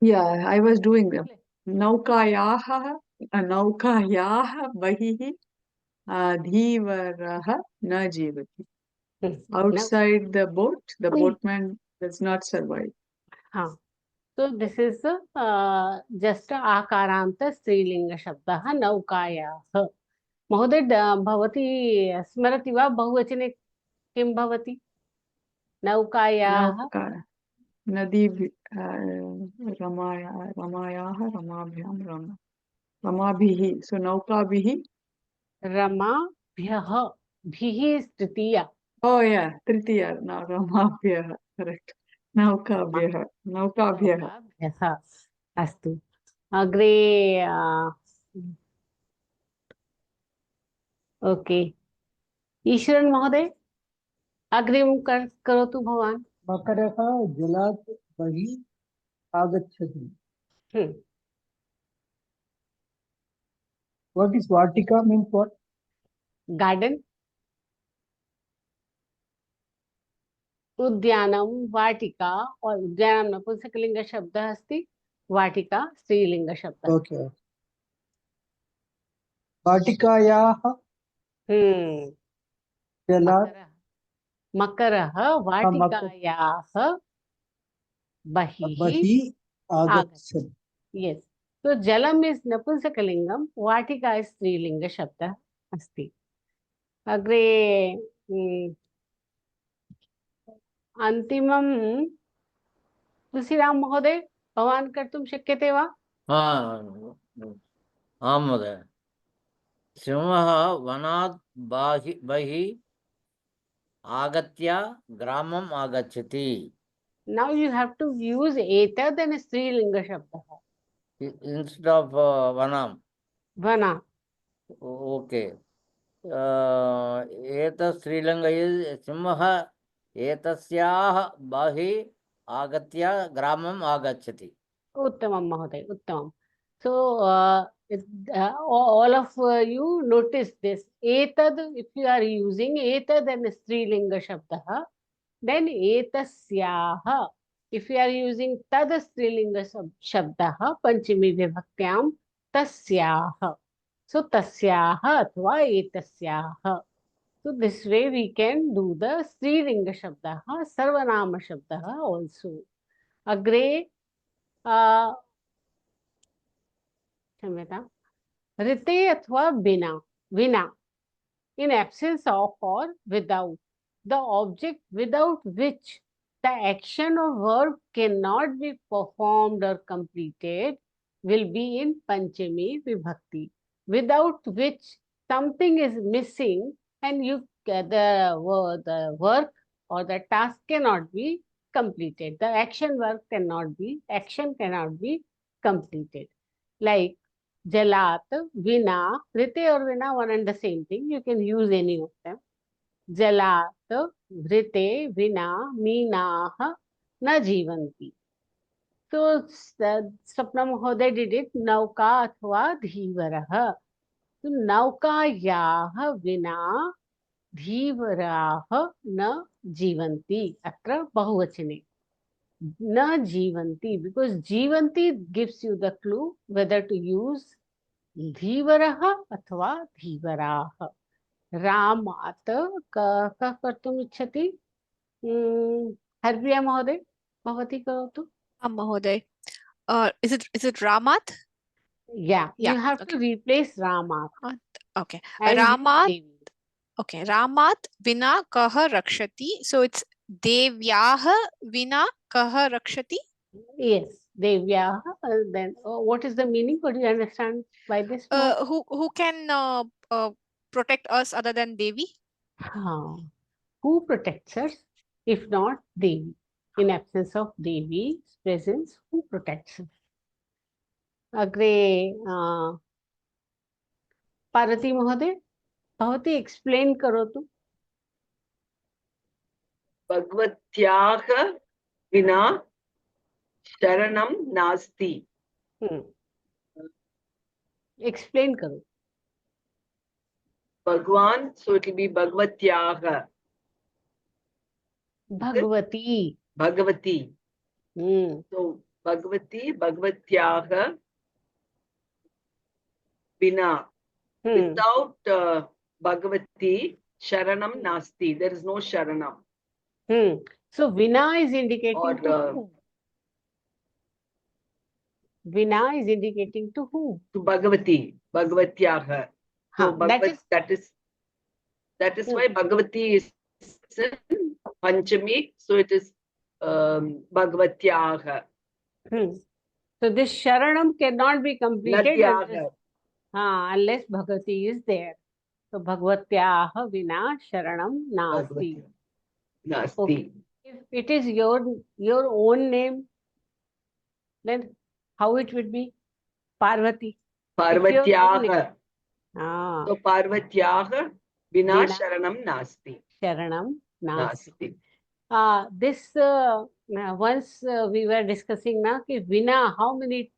Yeah, I was doing them. Naukayaha bahihi dhivaraha na jivati. Outside the boat, the boatman does not survive. So this is just akaranta strilinga shabdah naukayah. Mahoday, bhavati smarati va bahuvachane kim bhavati? Naukayah. Nadi ramayaha ramabhyam ramabhihi. So naukabhihi. Ramabhyah. Bhihi is tritiya. Oh yeah, tritiya. No, ramabhyah. Correct. Naukabhyah. Naukabhyah. Astu. Agre. Okay. Eswaran महोदय अग्रिम करोतु भवान्. मकरः जलात् बहिः आगच्छति. Hmm. What is Vatika means what? Garden. उद्यानं वाटिका और उद्यानं नपुंसकलिंग शब्दः अस्ति, वाटिका स्त्रीलिंग शब्दः. Okay. वाटिकायाः जलात् मकरः वाटिकायाः बहिः बहिः आगच्छति. Yes. So jalam is napunsakalingam, vatika is strilinga shabda asti. Agre अंतिमं Tulsiram महोदय भवान् कर्तुं शक्यते वा? आं महोदय. सिंहः वनात् बहिः आगत्य ग्रामम् आगच्छति. Now you have to use etad and strilinga shabda instead of vanam. Vana. Okay. एतत् स्त्रीलिङ्ग सिंहः एतस्याः बहिः आगत्य ग्रामम् आगच्छति. उत्तमं महोदय, उत्तमं. So all of you notice this. Etad, if you are using etad and strilinga shabda, then etasyaha. If you are using tad strilinga shabda, panchami vibhaktyam tasyaha. So tasyaha athva etasyaha. So this way we can do the strilinga shabda, sarvanama shabda also. Agre rite athva bina. Vina. In absence of or without. The object without which the action or verb cannot be performed or completed will be in Panchami Vibhakti. Without which something is missing and the work or the task cannot be completed. The action cannot be completed. Like Jalat, Vina, Rite or Vina, one and the same thing. You can use any of them. Jalat, Vrite, Vina, Meenah, na Jivanti. So, Sapna Mahoday did it, Nauka athva Dhivaraha. So, Naukayah Vina Dhivaraha na Jivanti. Atra Bahuvachane. Na Jivanti, because Jivanti gives you the clue whether to use Dhivaraha athva Dhivaraha. रामात कः कर्तुम् इच्छति? हरप्रिया महोदय भवती करोतु. महोदय. Is it Ramat? Yeah, you have to replace Ramat. Okay. Ramat. Okay. Ramat vina kah rakshati. So it's Devyah vina kah rakshati. Yes, Devyah. Then what is the meaning? Could you understand by this? Who can protect us other than Devi? Who protects us if not Devi? In absence of Devi's presence, who protects us? Agre Parvati Mahoday, भवती explain करोतु. भगवत्याः विना शरणं नास्ति. Explain करो. Bhagwan, so it will be Bhagvatyaha. Bhagavati. Bhagavati. So Bhagavati, Bhagvatyaha, Vina. Without Bhagavati, Sharanam Nasti. There is no Sharanam. So Vina is indicating to who? Vina is indicating to who? To Bhagavati, Bhagavatyaha. So that is why Bhagavati is in Panchami, so it is Bhagavatyaha. So this Sharanam cannot be completed unless Bhagavati is there. So Bhagavatyaha Vina Sharanam Nasti. Okay. If it is your own name, then how it would be? Parvati. Parvatyaha. So Parvatyaha Vina Sharanam Nasti. Sharanam Nasti. This once we were discussing na ki vina, how many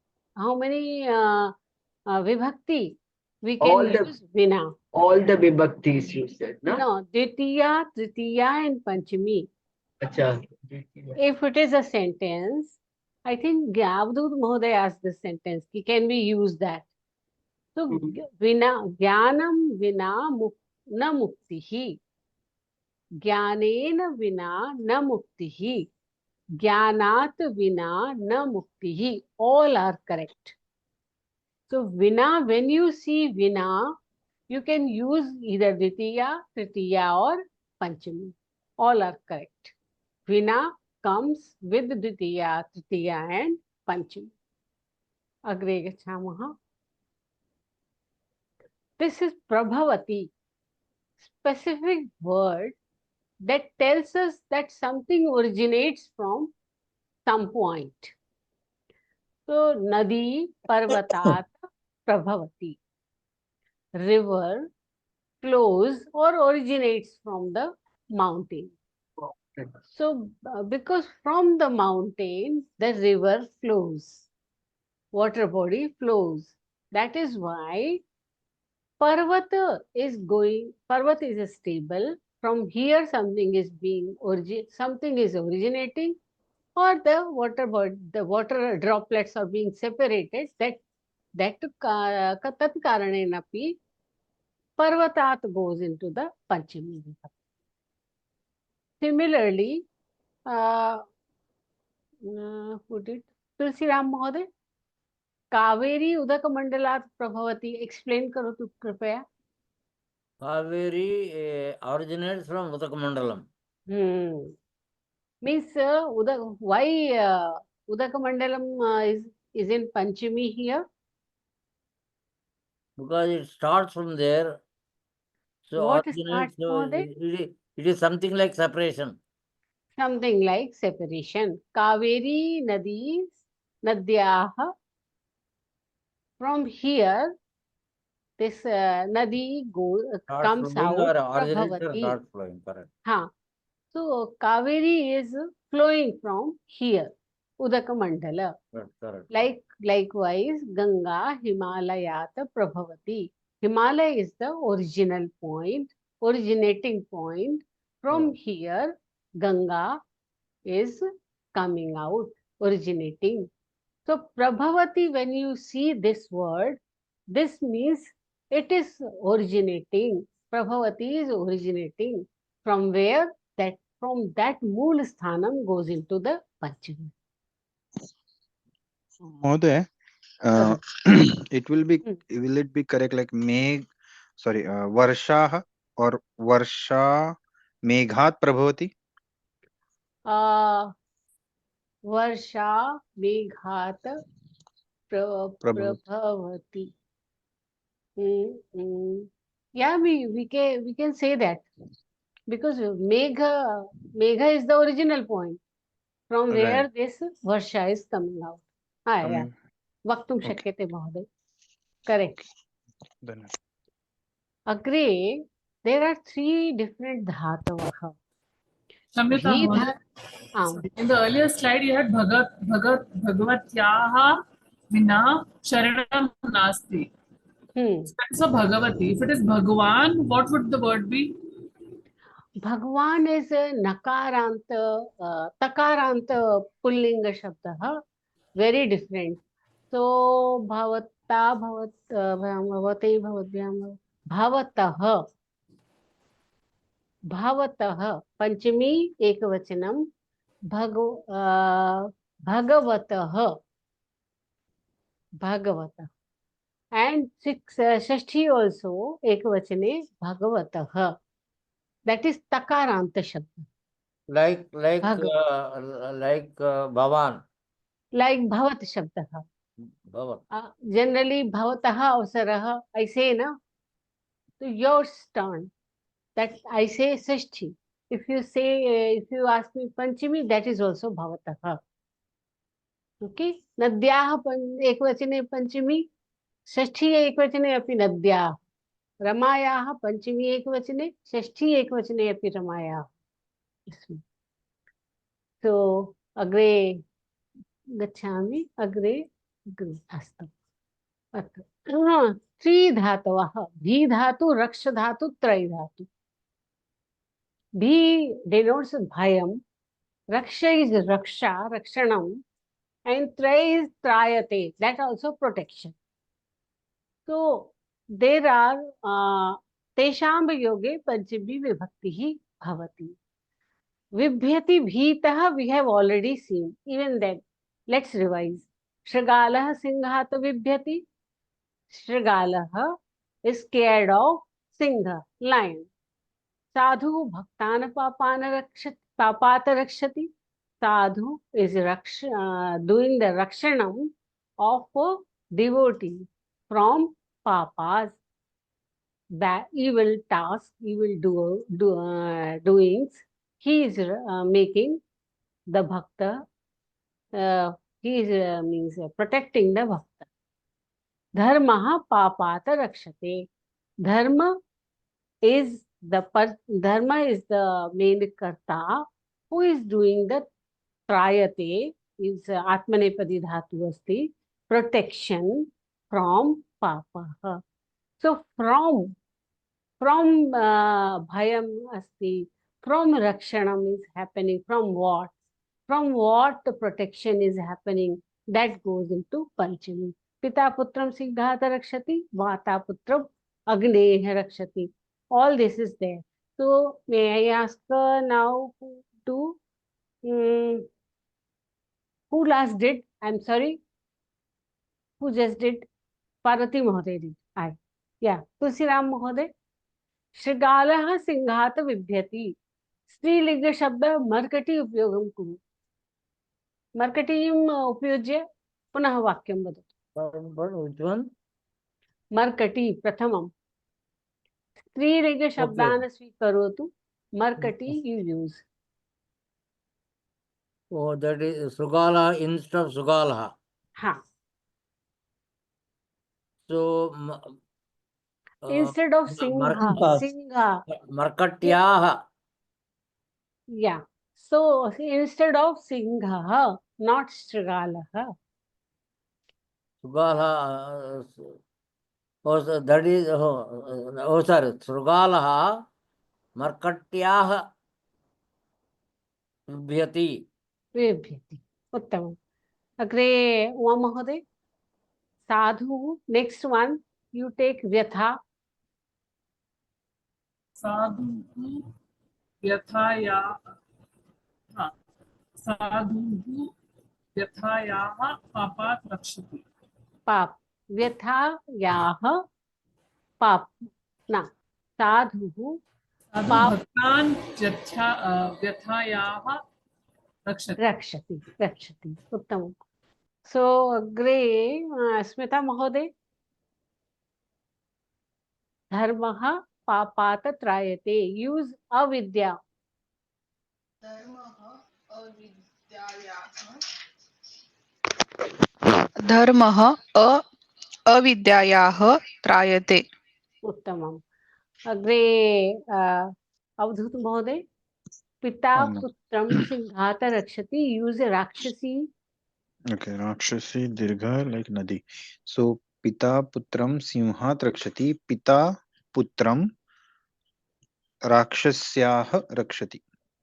vibhakti we can use vina. All the vibhaktis you said, no? No, Ditiya, Tritiya and Panchami. Acha. If it is a sentence, I think Gyavdut Mahoday asked this sentence, ki can we use that? So vina, jnanam vina na muktihi. Jnanena vina na muktihi. Jnanat vina na muktihi. All are correct. So vina, when you see vina, you can use either Ditiya, Tritiya or Panchami. All are correct. Vina comes with Ditiya, Tritiya and Panchami. Agre gachamaha. This is Prabhavati, specific word that tells us that something originates from some point. So, Nadi Parvatat Prabhavati. River flows or originates from the mountain. So, because from the mountain, the river flows, water body flows. That is why Parvata is stable. From here, something is originating, or the water droplets are being separated. Tat karanenapi Parvatat goes into the Panchami Vibhakti. Similarly, who did? Tulsiram Mahoday, Kaveri Udak Mandalat Prabhavati. Explain karo tu kripaya. Kaveri originates from Udak Mandalam. Means why Udak Mandalam is in Panchami here? Because it starts from there. So What originates, starts it is something like separation. Something like separation. Kaveri Nadyaha. From here, this Nadi comes out. Prabhavati. So Kaveri is flowing from here, Udaka Mandala. Likewise, Ganga Himalayata Prabhavati. Himalaya is the original point, originating point. From here, Ganga is coming out, originating. So Prabhavati, when you see this word, this means it is originating. Prabhavati is originating. From where? From that Mool Sthanam goes into the Panchami. Mahoday, will it be correct like Varsha or Varsha Meghat Prabhavati? Varsha Meghat Prabhavati. Yeah, we can say that, because Megha is the original point from where this Varsha is coming out. Yeah. Vaktum shakyate Mahoday. Correct. Agre, there are 3 different dhatavaha. Shamyata, in the earlier slide you had Bhagavatyaha Vina Sharanam Nasti. So Bhagavati, if it is Bhagwan, what would the word be? Bhagwan is a nakaranta, takaranta pullinga shabda, very different. So bhavata, bhavate, bhavatah, bhavatah, panchami ekavachanam, bhagavatah, bhagavatah. And shashti also ekavachane bhagavatah. That is takaranta shabda. Like Bhavan. Like bhavat shabda. Generally bhavataha avsaraha, I say na. So yours turn. That I say shashti. If you ask me panchami, that is also bhavataha. Okay? Nadyaha ekvachane panchami, shashti ekvachane api nadyaha. Ramayaha panchami ekvachane, shashti ekvachane api ramayaha. So अग्रे गच्छामि, अग्रे अग्रे अस्तु अस्तु। त्रि धातवः, भी धातु, रक्ष धातु, त्रय धातु। भी denotes bhayam, raksha is raksha, rakshanam, and tray is trayate, that also protection. So there are tesham yoge panchami vibhakti bhavati. Vibhyati bhitah we have already seen. Even then, let's revise. Shrigalah singhat vibhyati. Shrigalah is scared of singha, lion. Sadhu bhaktan papat rakshati. Sadhu is doing the rakshanam of a devotee from papas, bad evil tasks, evil doings. He is making the bhakta. He is means protecting the bhakta. Dharma papata rakshate. Dharma is the main karta who is doing the trayate, is atmanepadi dhatu asti, protection from papa. So from bhayam asti, from rakshanam is happening, from what the protection is happening, that goes into panchami. Pita putram siddhata rakshati, vata putram agneha rakshati. All this is there. So may I ask now to who last did? I'm sorry. Who just did? Parvati Mahoday did. I. Yeah. Tulsiram Mahoday. Shrigalah Singhat Vibhyati. स्त्रीलिंग शब्द मर्कटी उपयोगं कुरु. मर्कटीम् उपयुज्य पुनः वाक्यं वदतु. Which one? मर्कटी प्रथमं. स्त्रीलिंग शब्दान् स्वीकरोतु. मर्कटी you use. Oh, that is Sugala instead of Sugala. Ha. So Instead of Singha. Markatyaha. Yeah. So instead of Singha, not Strigalaha. Sugala. So that is sorry. Sugalaha Markatyaha Vibhyati. Vibhyati. Uttamam. Agre Uma Mahoday. Sadhu. Next one. You take Vyatha. Sadhu Vyathaya. Sadhu Vyathaya papat rakshati. Pap. Vyathayaha pap. Na. Sadhu. Bhaktan Vyathaya Rakshati. Rakshati. Uttamam. So, Agre Smita Mahoday. Dharmaha papata trayate. Use avidya. धर्मः अविद्यायाः त्रायते. उत्तमम्. अग्रे अवधूत महोदय. पिता पुत्रं सिंहात रक्षति. Use rakshasi. Okay, rakshasi dirgha like nadi. So pita putram simhat rakshati. Pita putram राक्षस्याः रक्षति.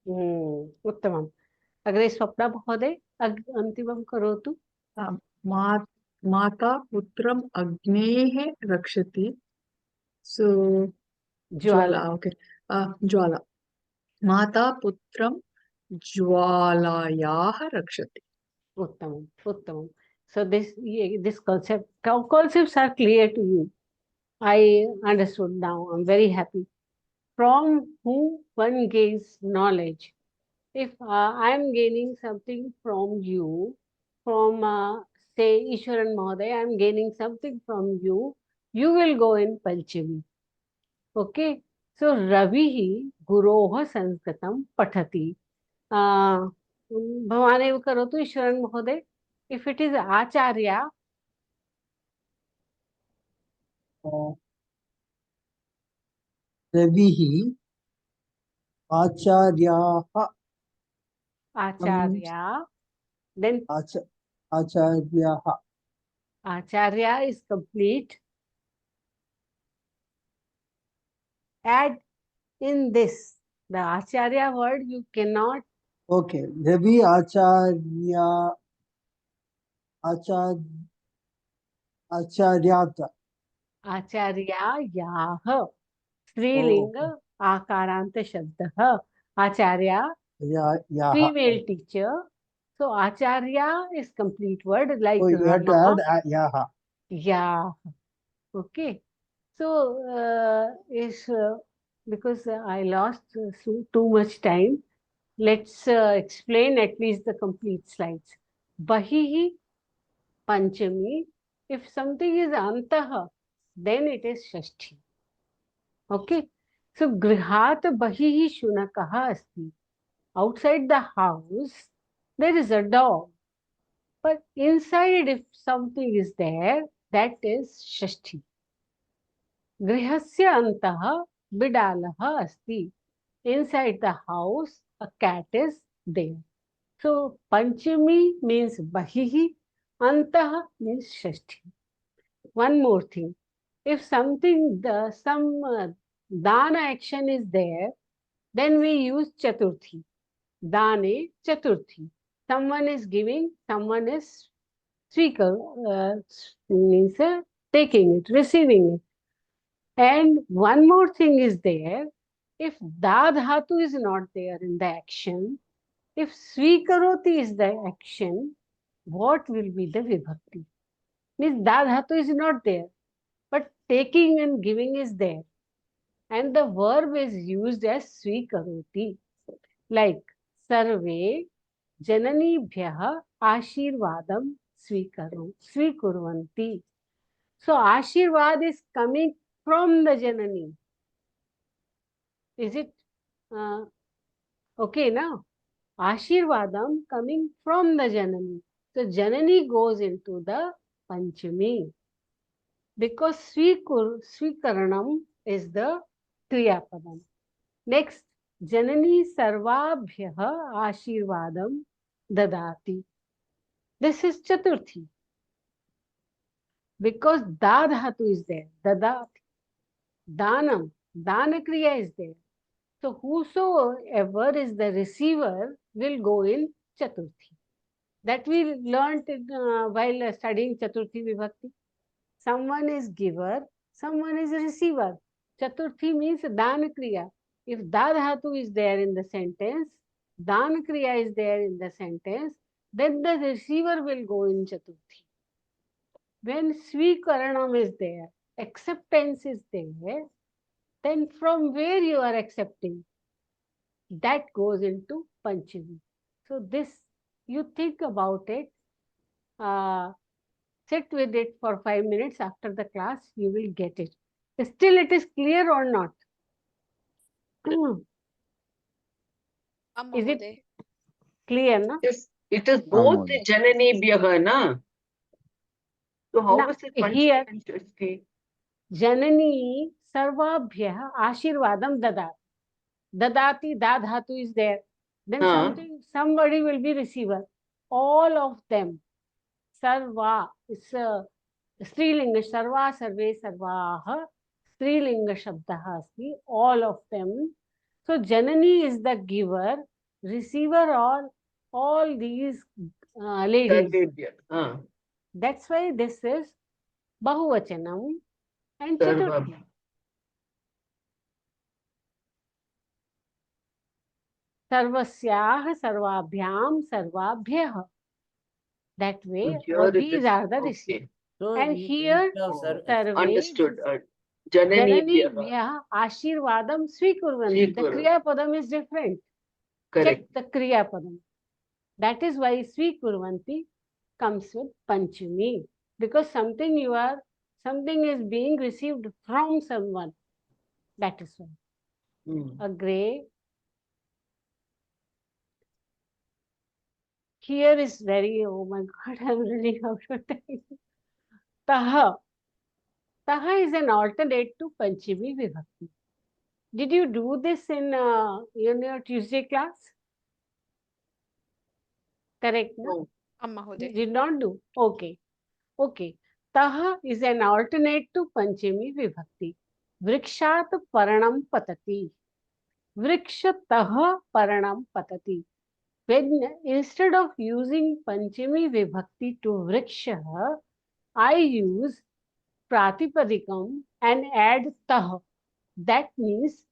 उत्तमम्. अग्रे स्वप्ना महोदय अन्तिमं करोतु. माता पुत्रम अग्नेः रक्षति. So ज्वाला. Okay. ज्वाला. माता पुत्रम ज्वालायाः रक्षति. उत्तमम्. उत्तमम्. So this concepts are clear to you. I understood now. I'm very happy. From whom one gains knowledge. If I am gaining something from you, from say Ishwaran Mahoday, I am gaining something from you, you will go in Panchami. Okay. So Ravihi Guroha Sanskatam Pathati. Bhavanev Karotu Ishwaran Mahoday. If it is Acharya, Ravihi Acharyaha. Acharya Then Acharyaha. Acharya is complete. Add in this, the Acharya word you cannot. Okay. Ravi Acharya. Acharyata. Acharyayaha. Strilinga akaranta shabdah. Acharya, Yaha. female teacher. So Acharya is complete word like Oh, you have to Rama. add Yaha. Yeah. Okay. So because I lost too much time, let's explain at least the complete slides. Bahihi Panchami. If something is Antaha, then it is Shashti. Okay. So Grihat Bahihi Shunakaha Asti. Outside the house, there is a dog. But inside, if something is there, that is Shashti. Grihasya Antaha Bidalaha Asti. Inside the house, a cat is there. So Panchami means Bahihi, Antaha means Shashti. One more thing. If something, some dana action is there, then we use Chaturthi. Dane Chaturthi. Someone is giving, someone is means taking it, receiving it. And one more thing is there. If da dhatu is not there in the action, if svikaroti is the action, what will be the vibhakti? Means da dhatu is not there, but taking and giving is there. And the verb is used as svikaroti. Like sarve jananibhyah ashirvadam svikurvanti. So ashirvad is coming from the janani. Is it okay now? Ashirvadam coming from the janani. So janani goes into the panchami. Because swikaranam is the kriyapadam. Next, janani sarvabhyah ashirvadam dadati. This is chaturthi. Because da dhatu is there, dadati. Danam, dana kriya is there. So whosoever is the receiver will go in chaturthi. That we learnt while studying chaturthi vibhakti. Someone is giver, someone is receiver. Chaturthi means dana kriya. If da dhatu is there in the sentence, dana kriya is there in the sentence, then the receiver will go in chaturthi. When swikaranam is there, acceptance is there, then from where you are accepting, that goes into Panchami. So this, you think about it, sit with it for 5 minutes after the class, you will get it. Still it is clear or not? Is it clear, na? Yes, it is both Jananibhyah, na? So how is it here, Panchami and Shashti? Janani sarvabhyah ashirvadam dadat. Dadati, da dhatu is there. Then somebody will be receiver. All of them. Sarva is Strilinga. Sarva, sarve, sarvaha. Strilinga shabdaha asti. All of them. So Janani is the giver, receiver, all these ladies. That's why this is Bahuvachanam and Chaturthi. Sarvasyah, Sarvabhyam, Sarvabhyah. That way, all these are the receivers. So and here, understood. Jananibhyah Ashirvadam Svikurvanti. The Kriya Padam is different. Correct. Check the Kriya Padam. That is why Svikurvanti comes with Panchami. Because something is being received from someone. That is why. Agree. Here is very, oh my God, I'm running out of time. Taha. Taha is an alternate to Panchami Vibhakti. Did you do this in your Tuesday class? Correct, no? Mahoday. Did not do. Okay. Okay. Tah is an alternate to Panchami Vibhakti. Vrikshat paranam patati. Vrikshatah paranam patati. When instead of using Panchami Vibhakti to Vriksha, I use Pratipadikam and add Tah. That means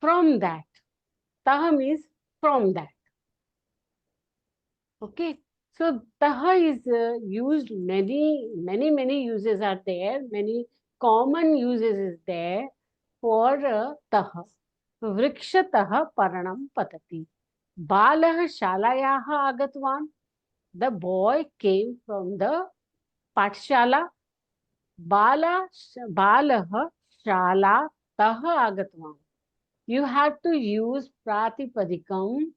from that. Tah means from that. Okay. So Tah is used many uses are there. Many common uses is there for Tah. Vrikshatah paranam patati. Balah shalayaha agatvan. The boy came from the Patshala. Balah shala taha agatvan. You have to use Pratipadikam.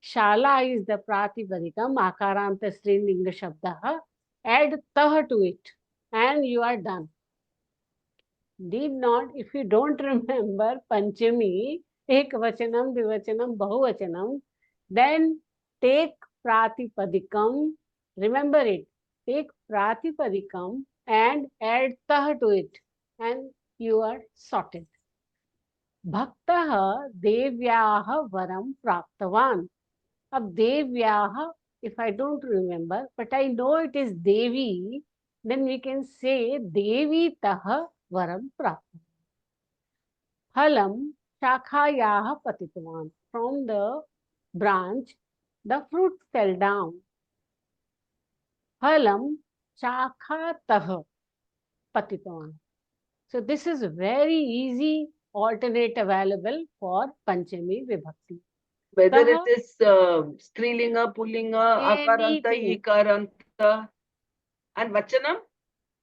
Shala is the Pratipadikam, Akaranta Strilinga Shabdaha. Add Tah to it and you are done. Did not, if you don't remember Panchami, Ekvachanam, Divachanam, Bahuvachanam, then take Pratipadikam, remember it, take Pratipadikam and add Tah to it and you are sorted. Bhaktah Devyaha Varam Praptavan. Ab Devyaha, if I don't remember, but I know it is Devi, then we can say Devi Taha Varam Praptavan. Phalam Shakhayaha Patitvan. From the branch, the fruit fell down. Phalam Shakhatah Patitvan. So this is very easy alternate available for Panchami Vibhakti. Whether it is Strilinga, Pullinga, Akaranta, Anything. Ikaranta, and Vachanam,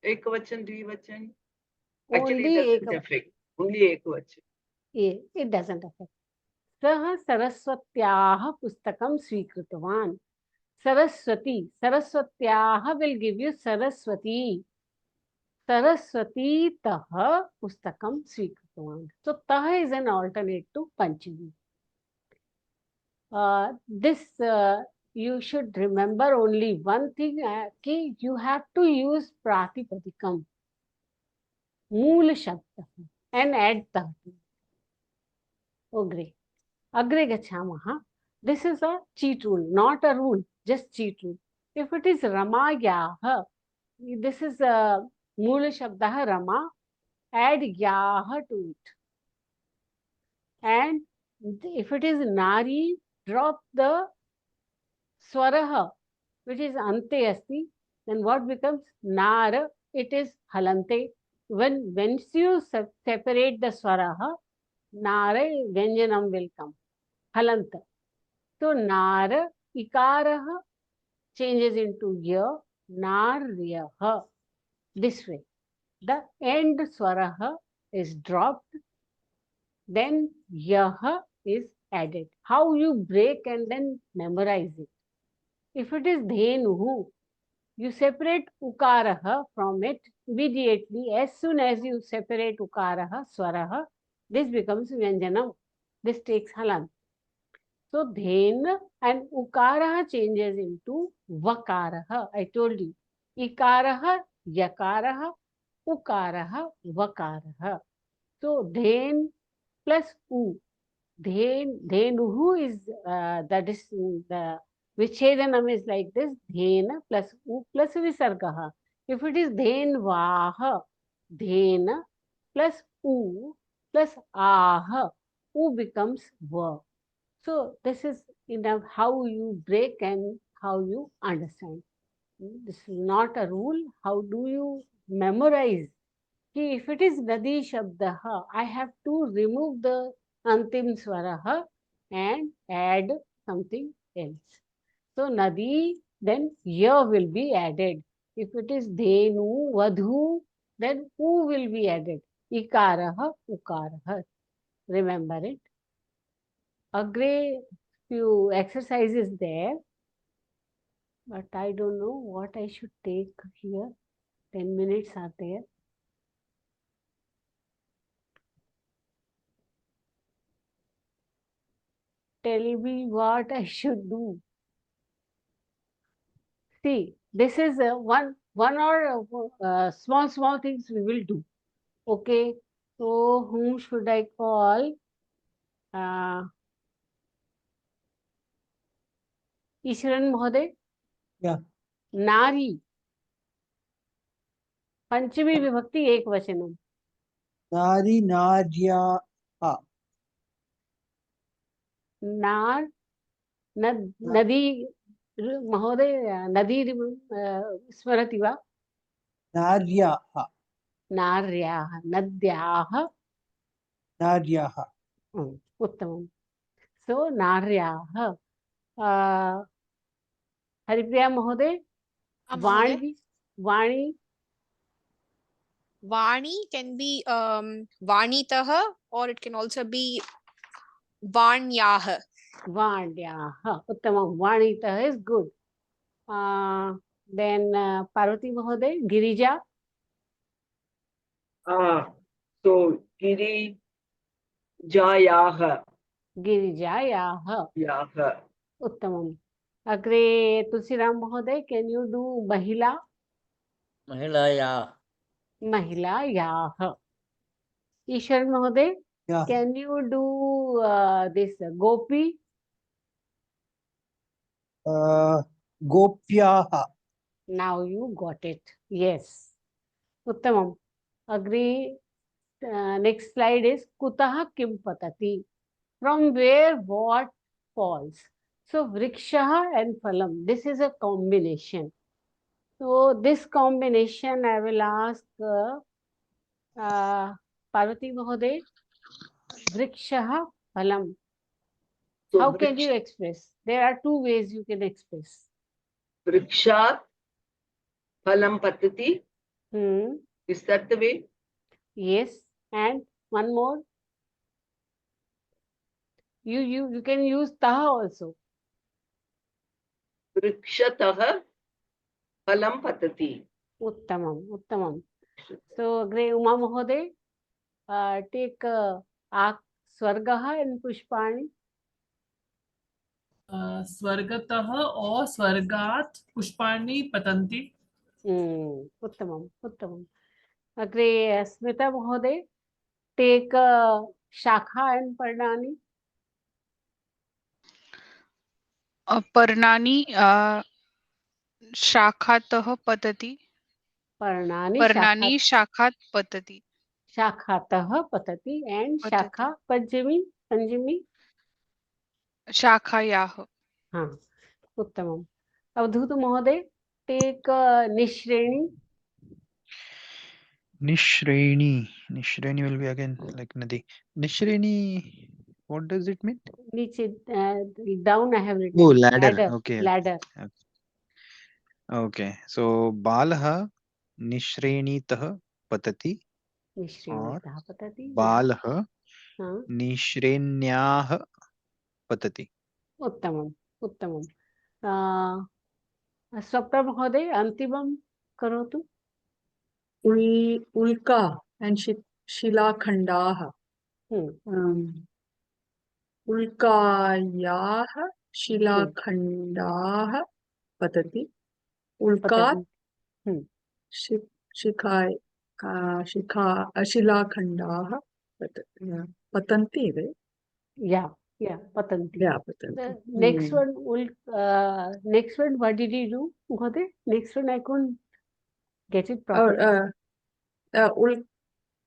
Ekvachan, Dvivachan. Actually, it doesn't affect. Only Ekvachan. It doesn't affect. Sah Saraswatyaha pustakam svikritvan. Saraswati. Saraswatyaha will give you Saraswati. Saraswati taha pustakam svikritvan. So taha is an alternate to Panchami. This you should remember only one thing, कि you have to use Pratipadikam, Mool Shabda, and add Tah. Agre. Agre gachamaha. This is a cheat rule, not a rule, just cheat rule. If it is Ramayaha, this is a Mool Shabda Rama, add Yaha to it. And if it is Nari, drop the Swaraha, which is ante asti, then what becomes nar? It is halante. Once you separate the swaraha, nara vyanjanam will come. Halanta. So nar ikaraha changes into ya, naryaha. This way. The end swaraha is dropped, then yaha is added. How you break and then memorize it. If it is dhenuhu, you separate ukaraha from it immediately. As soon as you separate ukaraha, swaraha, this becomes vyanjanam. This takes halant. So dhen and ukaraha changes into vakaraha. I told you. Ikaraha, yakaraha, ukaraha, vakaraha. So dhen plus u. Dhenuhu is the Vichedanam is like this, dhena plus u plus visargaha. If it is dhenvaha, dhena plus u plus aha, u becomes va. So this is enough how you break and how you understand. This is not a rule. How do you memorize? If it is Nadi Shabdaha, I have to remove the Antim Swaraha and add something else. So Nadi, then Ya will be added. If it is Dhenu, Vadhu, then U will be added. Ikaraha, Ukaraha. Remember it. Agre, few exercises there. But I don't know what I should take here. 10 minutes are there. Tell me what I should do. See, this is one or small things we will do. Okay, so whom should I call? Eswaran महोदय. Yeah. नारी पंचमी विभक्ति एक वचनम. नारी नार्याः. नार नदी महोदय नदी स्मरति वा? नार्याः. नार्याः नद्याः. नार्याः. उत्तमं. सो नार्याः. हरिप्रिया महोदय. वाणी. वाणी. Vani can be Vanitah, or it can also be Vanyah. Vanyah. Uttamam. Vanitah is good. Then Parvati Mahoday, Girija. So Girijayah. Girijayah. Yah. Uttamam. Agre Tulsiram Mahoday, can you do Mahila? Mahilayah. Mahilayah. Ishwar Mahoday, Yeah. can you do this Gopi? Gopyaः. Now you got it. Yes. Uttamam. Agree. Next slide is Kutah Kim Patati. From where what falls. So Vrikshaha and Phalam. This is a combination. So this combination I will ask Parvati Mahoday. Vrikshaha Phalam. So how can you express? There are two ways you can express. Vrikshat phalam patati. Is that the way? Yes. And one more. You can use taha also. Vrikshatah phalam patati. Uttamam. Uttamam. So, Agre Uma Mahoday, take Swargaha and Pushpani. Swargatah or Swargat Pushpani Patanti. Uttamam. Uttamam. Agre Smita Mahoday, take Shakha and Parnani. पर्णानि शाखातः पतति. पर्णानि शाखात् पतति. शाखातः पतति. And Shakha Panjami. शाखायाः. हाँ. उत्तमम. अवधूत महोदय, take Nishreni. Nishreni will be again like Nadi. Nishreni, what does it mean? Niche, down I have written. Oh, ladder. Okay. Ladder. Okay. So Balha Nishrenitah Patati. Nishrenitah Patati. Balha Nishrenyah Patati. Uttamam. Uttamam. Swapna Mahoday, Antimam Karotu. Ulka and Shilakhandaha. Ulkayaah Shilakhandaha Patati. Ulkat Shilakhandaha Patanti. Yeah, Patanti. Yeah, Patanti. Next one, what did you do, Mahoday? Next one, I couldn't get it properly.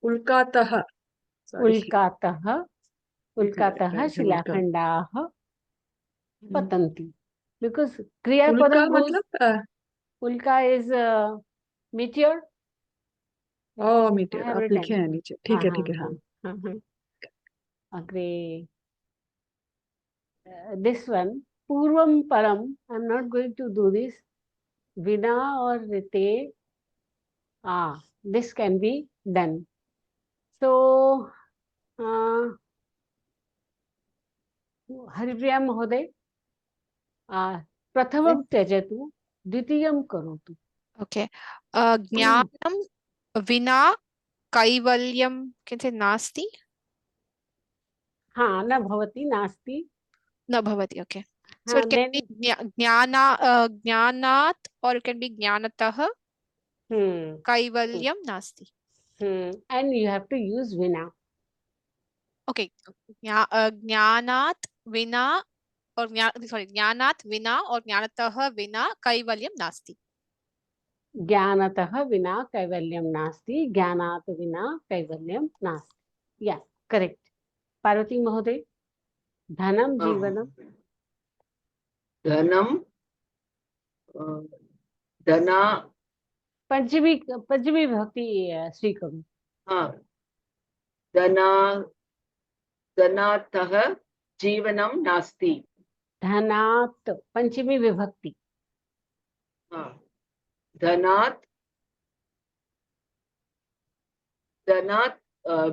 Ulkataha. Ulkataha Shilakhandaha Patanti. Because Kriya Padam goes, Ulka is meteor. Oh, meteor. आप लिखे हैं नीचे. ठीक है. Agree. This one, Purvam Param. I'm not going to do this. Vina or Rite. This can be done. So, Haripriya Mahoday, Prathamam Tyajatu, Dvitiyam Karotu. Okay. Jnanam Vina Kaivalyam, can say Nasti? Na bhavati, nasti. Na bhavati, okay. So it can be jnanat or it can be jnanatah. Kaivalyam nasti. And you have to use vina. Okay. Jnanat vina or jnanat vina or jnanatah vina kaivalyam nasti. ज्ञानतः विना कैवल्यम नास्ति, ज्ञानात विना कैवल्यम नास्ति. Yeah, correct. Parvati महोदय, धनम जीवनम. धनम धना पंचमी विभक्ति स्वीकरोमि. धना धनातः जीवनम नास्ति. धनात् पंचमी विभक्ति. धनात्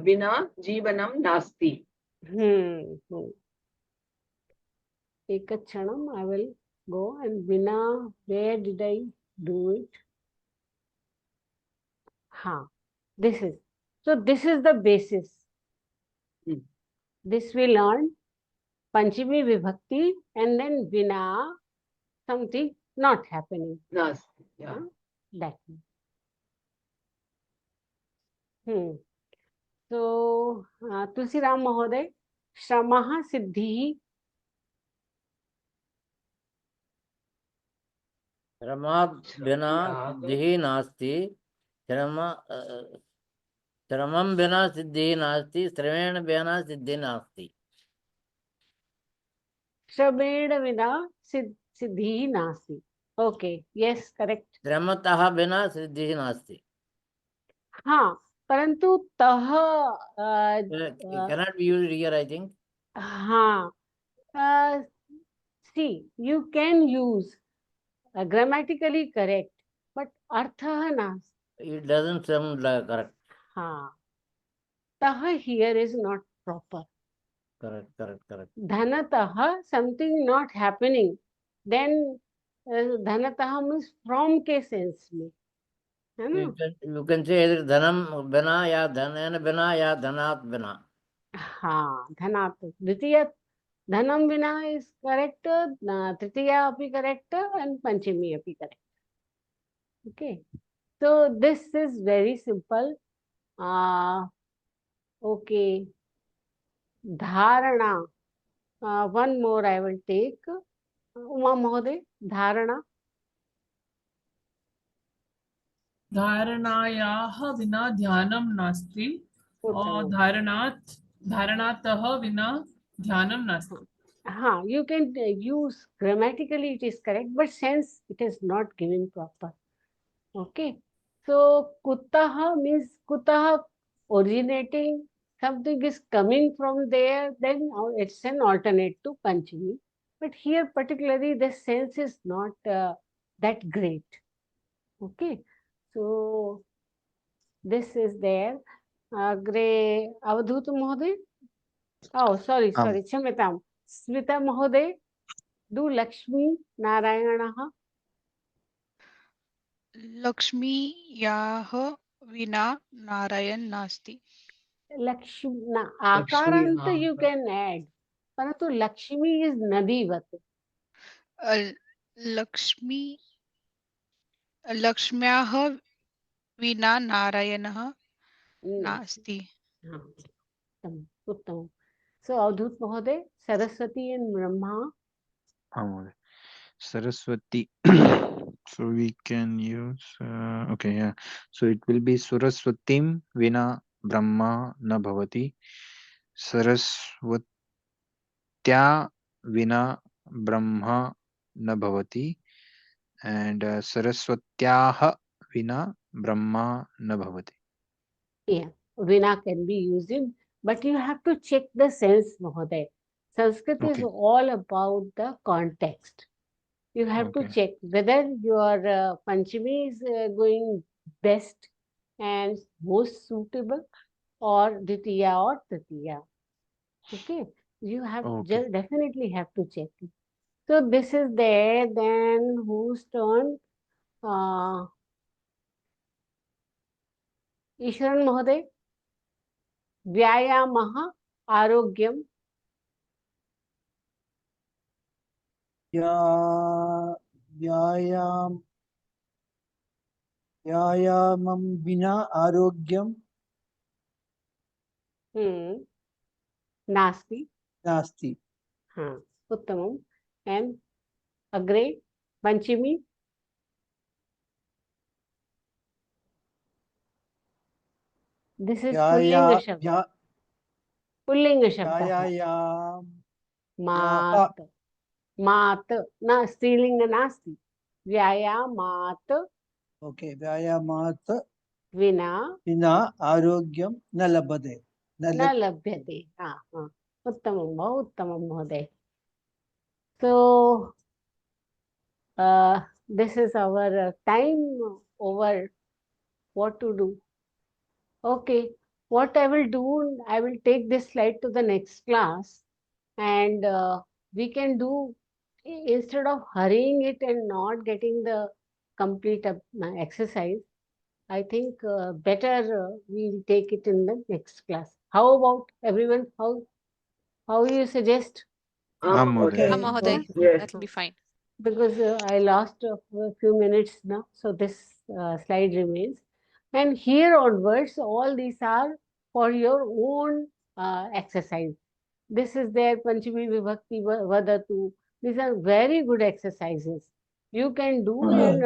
विना जीवनम नास्ति. एक क्षणम, I will go and vina, where did I do it? This is. So this is the basis. This we learned Panchami Vibhakti and then vina, something not happening. Yes. Yeah. That. So Tulsiram Mahoday, Shramaha Siddhi. Shrama bina siddhi nasti. Shramam bina siddhi nasti. Shramen bina siddhi nasti. Shramen bina siddhi nasti. Okay. Yes, correct. Shramatah bina siddhi nasti. हाँ, परंतु तह cannot be used here, I think. हाँ, see, you can use grammatically correct, but artha na. It doesn't sound like correct. हाँ, tah here is not proper. Correct. Dhanatah, something not happening. Then dhanatah means from के sense में. You can say either dhanam bina ya dhanen bina ya dhanat bina. हाँ, धनात. द्वितीय dhanam bina is correct, tritiya api correct, and panchami api correct. Okay, so this is very simple. Okay, dharana. One more I will take. Uma Mahoday, dharana. धारणायाः विना ध्यानं नास्ति और धारणातः विना ध्यानं नास्ति. You can use grammatically, it is correct, but sense it is not given proper. Okay, so kutah means kutah originating, something is coming from there, then it's an alternate to Panchami. But here particularly the sense is not that great. Okay, so this is there. Gray Avadhut Mahoday. Oh, sorry, Chamatam. Smita Mahoday. Do Lakshmi Narayanaha. Lakshmi Yah Vina Narayan Nasti. Lakshmi, Akaranta you can add. Parantu Lakshmi is Nadivat. Lakshmyah Vina Narayanah Nasti. Uttam. So Avadhut Mahoday, Saraswati and Brahma. Saraswati. So we can use okay, yeah. So it will be Suraswatim Vina Brahma na bhavati. Saraswatya Vina Brahma na bhavati. And Saraswatyah Vina Brahma na bhavati. Yeah, Vina can be used in, but you have to check the sense, Mahoday. Sanskrit is all about the context. You have to check whether your Panchami is going best and most suitable, or Ditiya or Tritiya. Okay, you have just definitely have to check it. So this is there. Then whose turn? Ishwaran Mahoday. Vyayamaha Arogyam. व्यायामं विना आरोग्यं नास्ति। नास्ति। हाँ, उत्तमम्। And अग्रे पंचमी। This is pulling शब्द। Pulling शब्द। मात। मात न स्त्रीलिंग नास्ति। व्यायामात्। ओके, व्यायामात् विना आरोग्यं न लभते। न लभ्यते। हाँ हाँ, उत्तमं, बहु उत्तमं महोदय। So this is our time over. What to do? Okay, what I will do, I will take this slide to the next class, and we can do, instead of hurrying it and not getting the complete exercise, I think better we'll take it in the next class. How about everyone? How you suggest? Okay. Mahoday, Yes. that will be fine. Because I lost a few minutes now, so this slide remains. And here onwards, all these are for your own exercise. This is their Panchami Vibhakti Vadatu. These are very good exercises you can do, and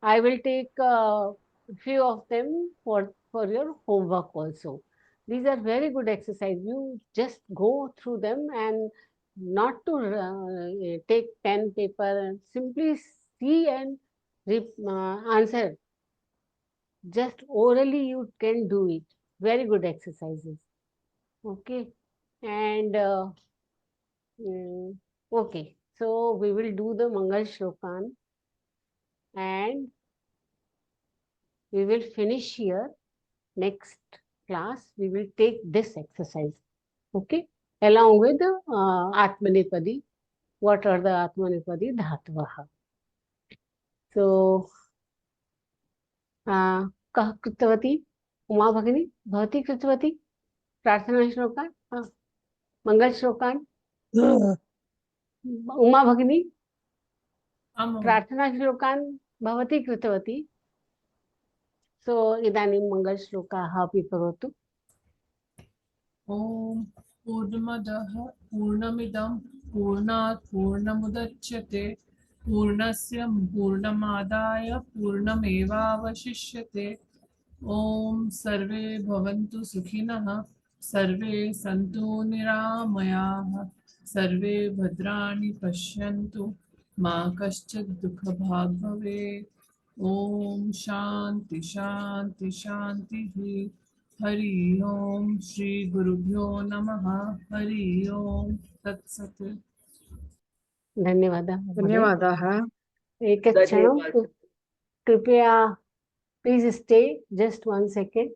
I will take a few of them for your homework also. These are very good exercises. You just go through them and not to take pen, paper, and simply see and answer. Just orally you can do it. Very good exercises. Okay. And okay, so we will do the Mangal Shlokan and we will finish here. Next class, we will take this exercise. Okay, along with Atmanepadi. What are the Atmanepadi Dhatvaha? So, कः कृतवती? उमा भगिनी, भवती कृतवती प्रार्थना श्लोकान्? मंगल श्लोकान्? उमा भगिनी, प्रार्थना श्लोकान् भवती कृतवती? सो इदानीं मंगल श्लोकाः अपि करोतु। ओम पूर्णमदः पूर्णमिदं पूर्णात् पूर्णमुदच्यते पूर्णस्य पूर्णमादाय पूर्णमेवावशिष्यते। ओम सर्वे भवन्तु सुखिनः सर्वे सन्तु निरामयाः सर्वे भद्राणि पश्यन्तु मा कश्चित् दुःखभाग् भवेत्। ओम शांति शांति शांतिः। हरि ओम श्री गुरुभ्यो नमः। हरि ओम तत्सत्। धन्यवादः। धन्यवादाः। एकक्षणं कृपया, please stay just 1 second.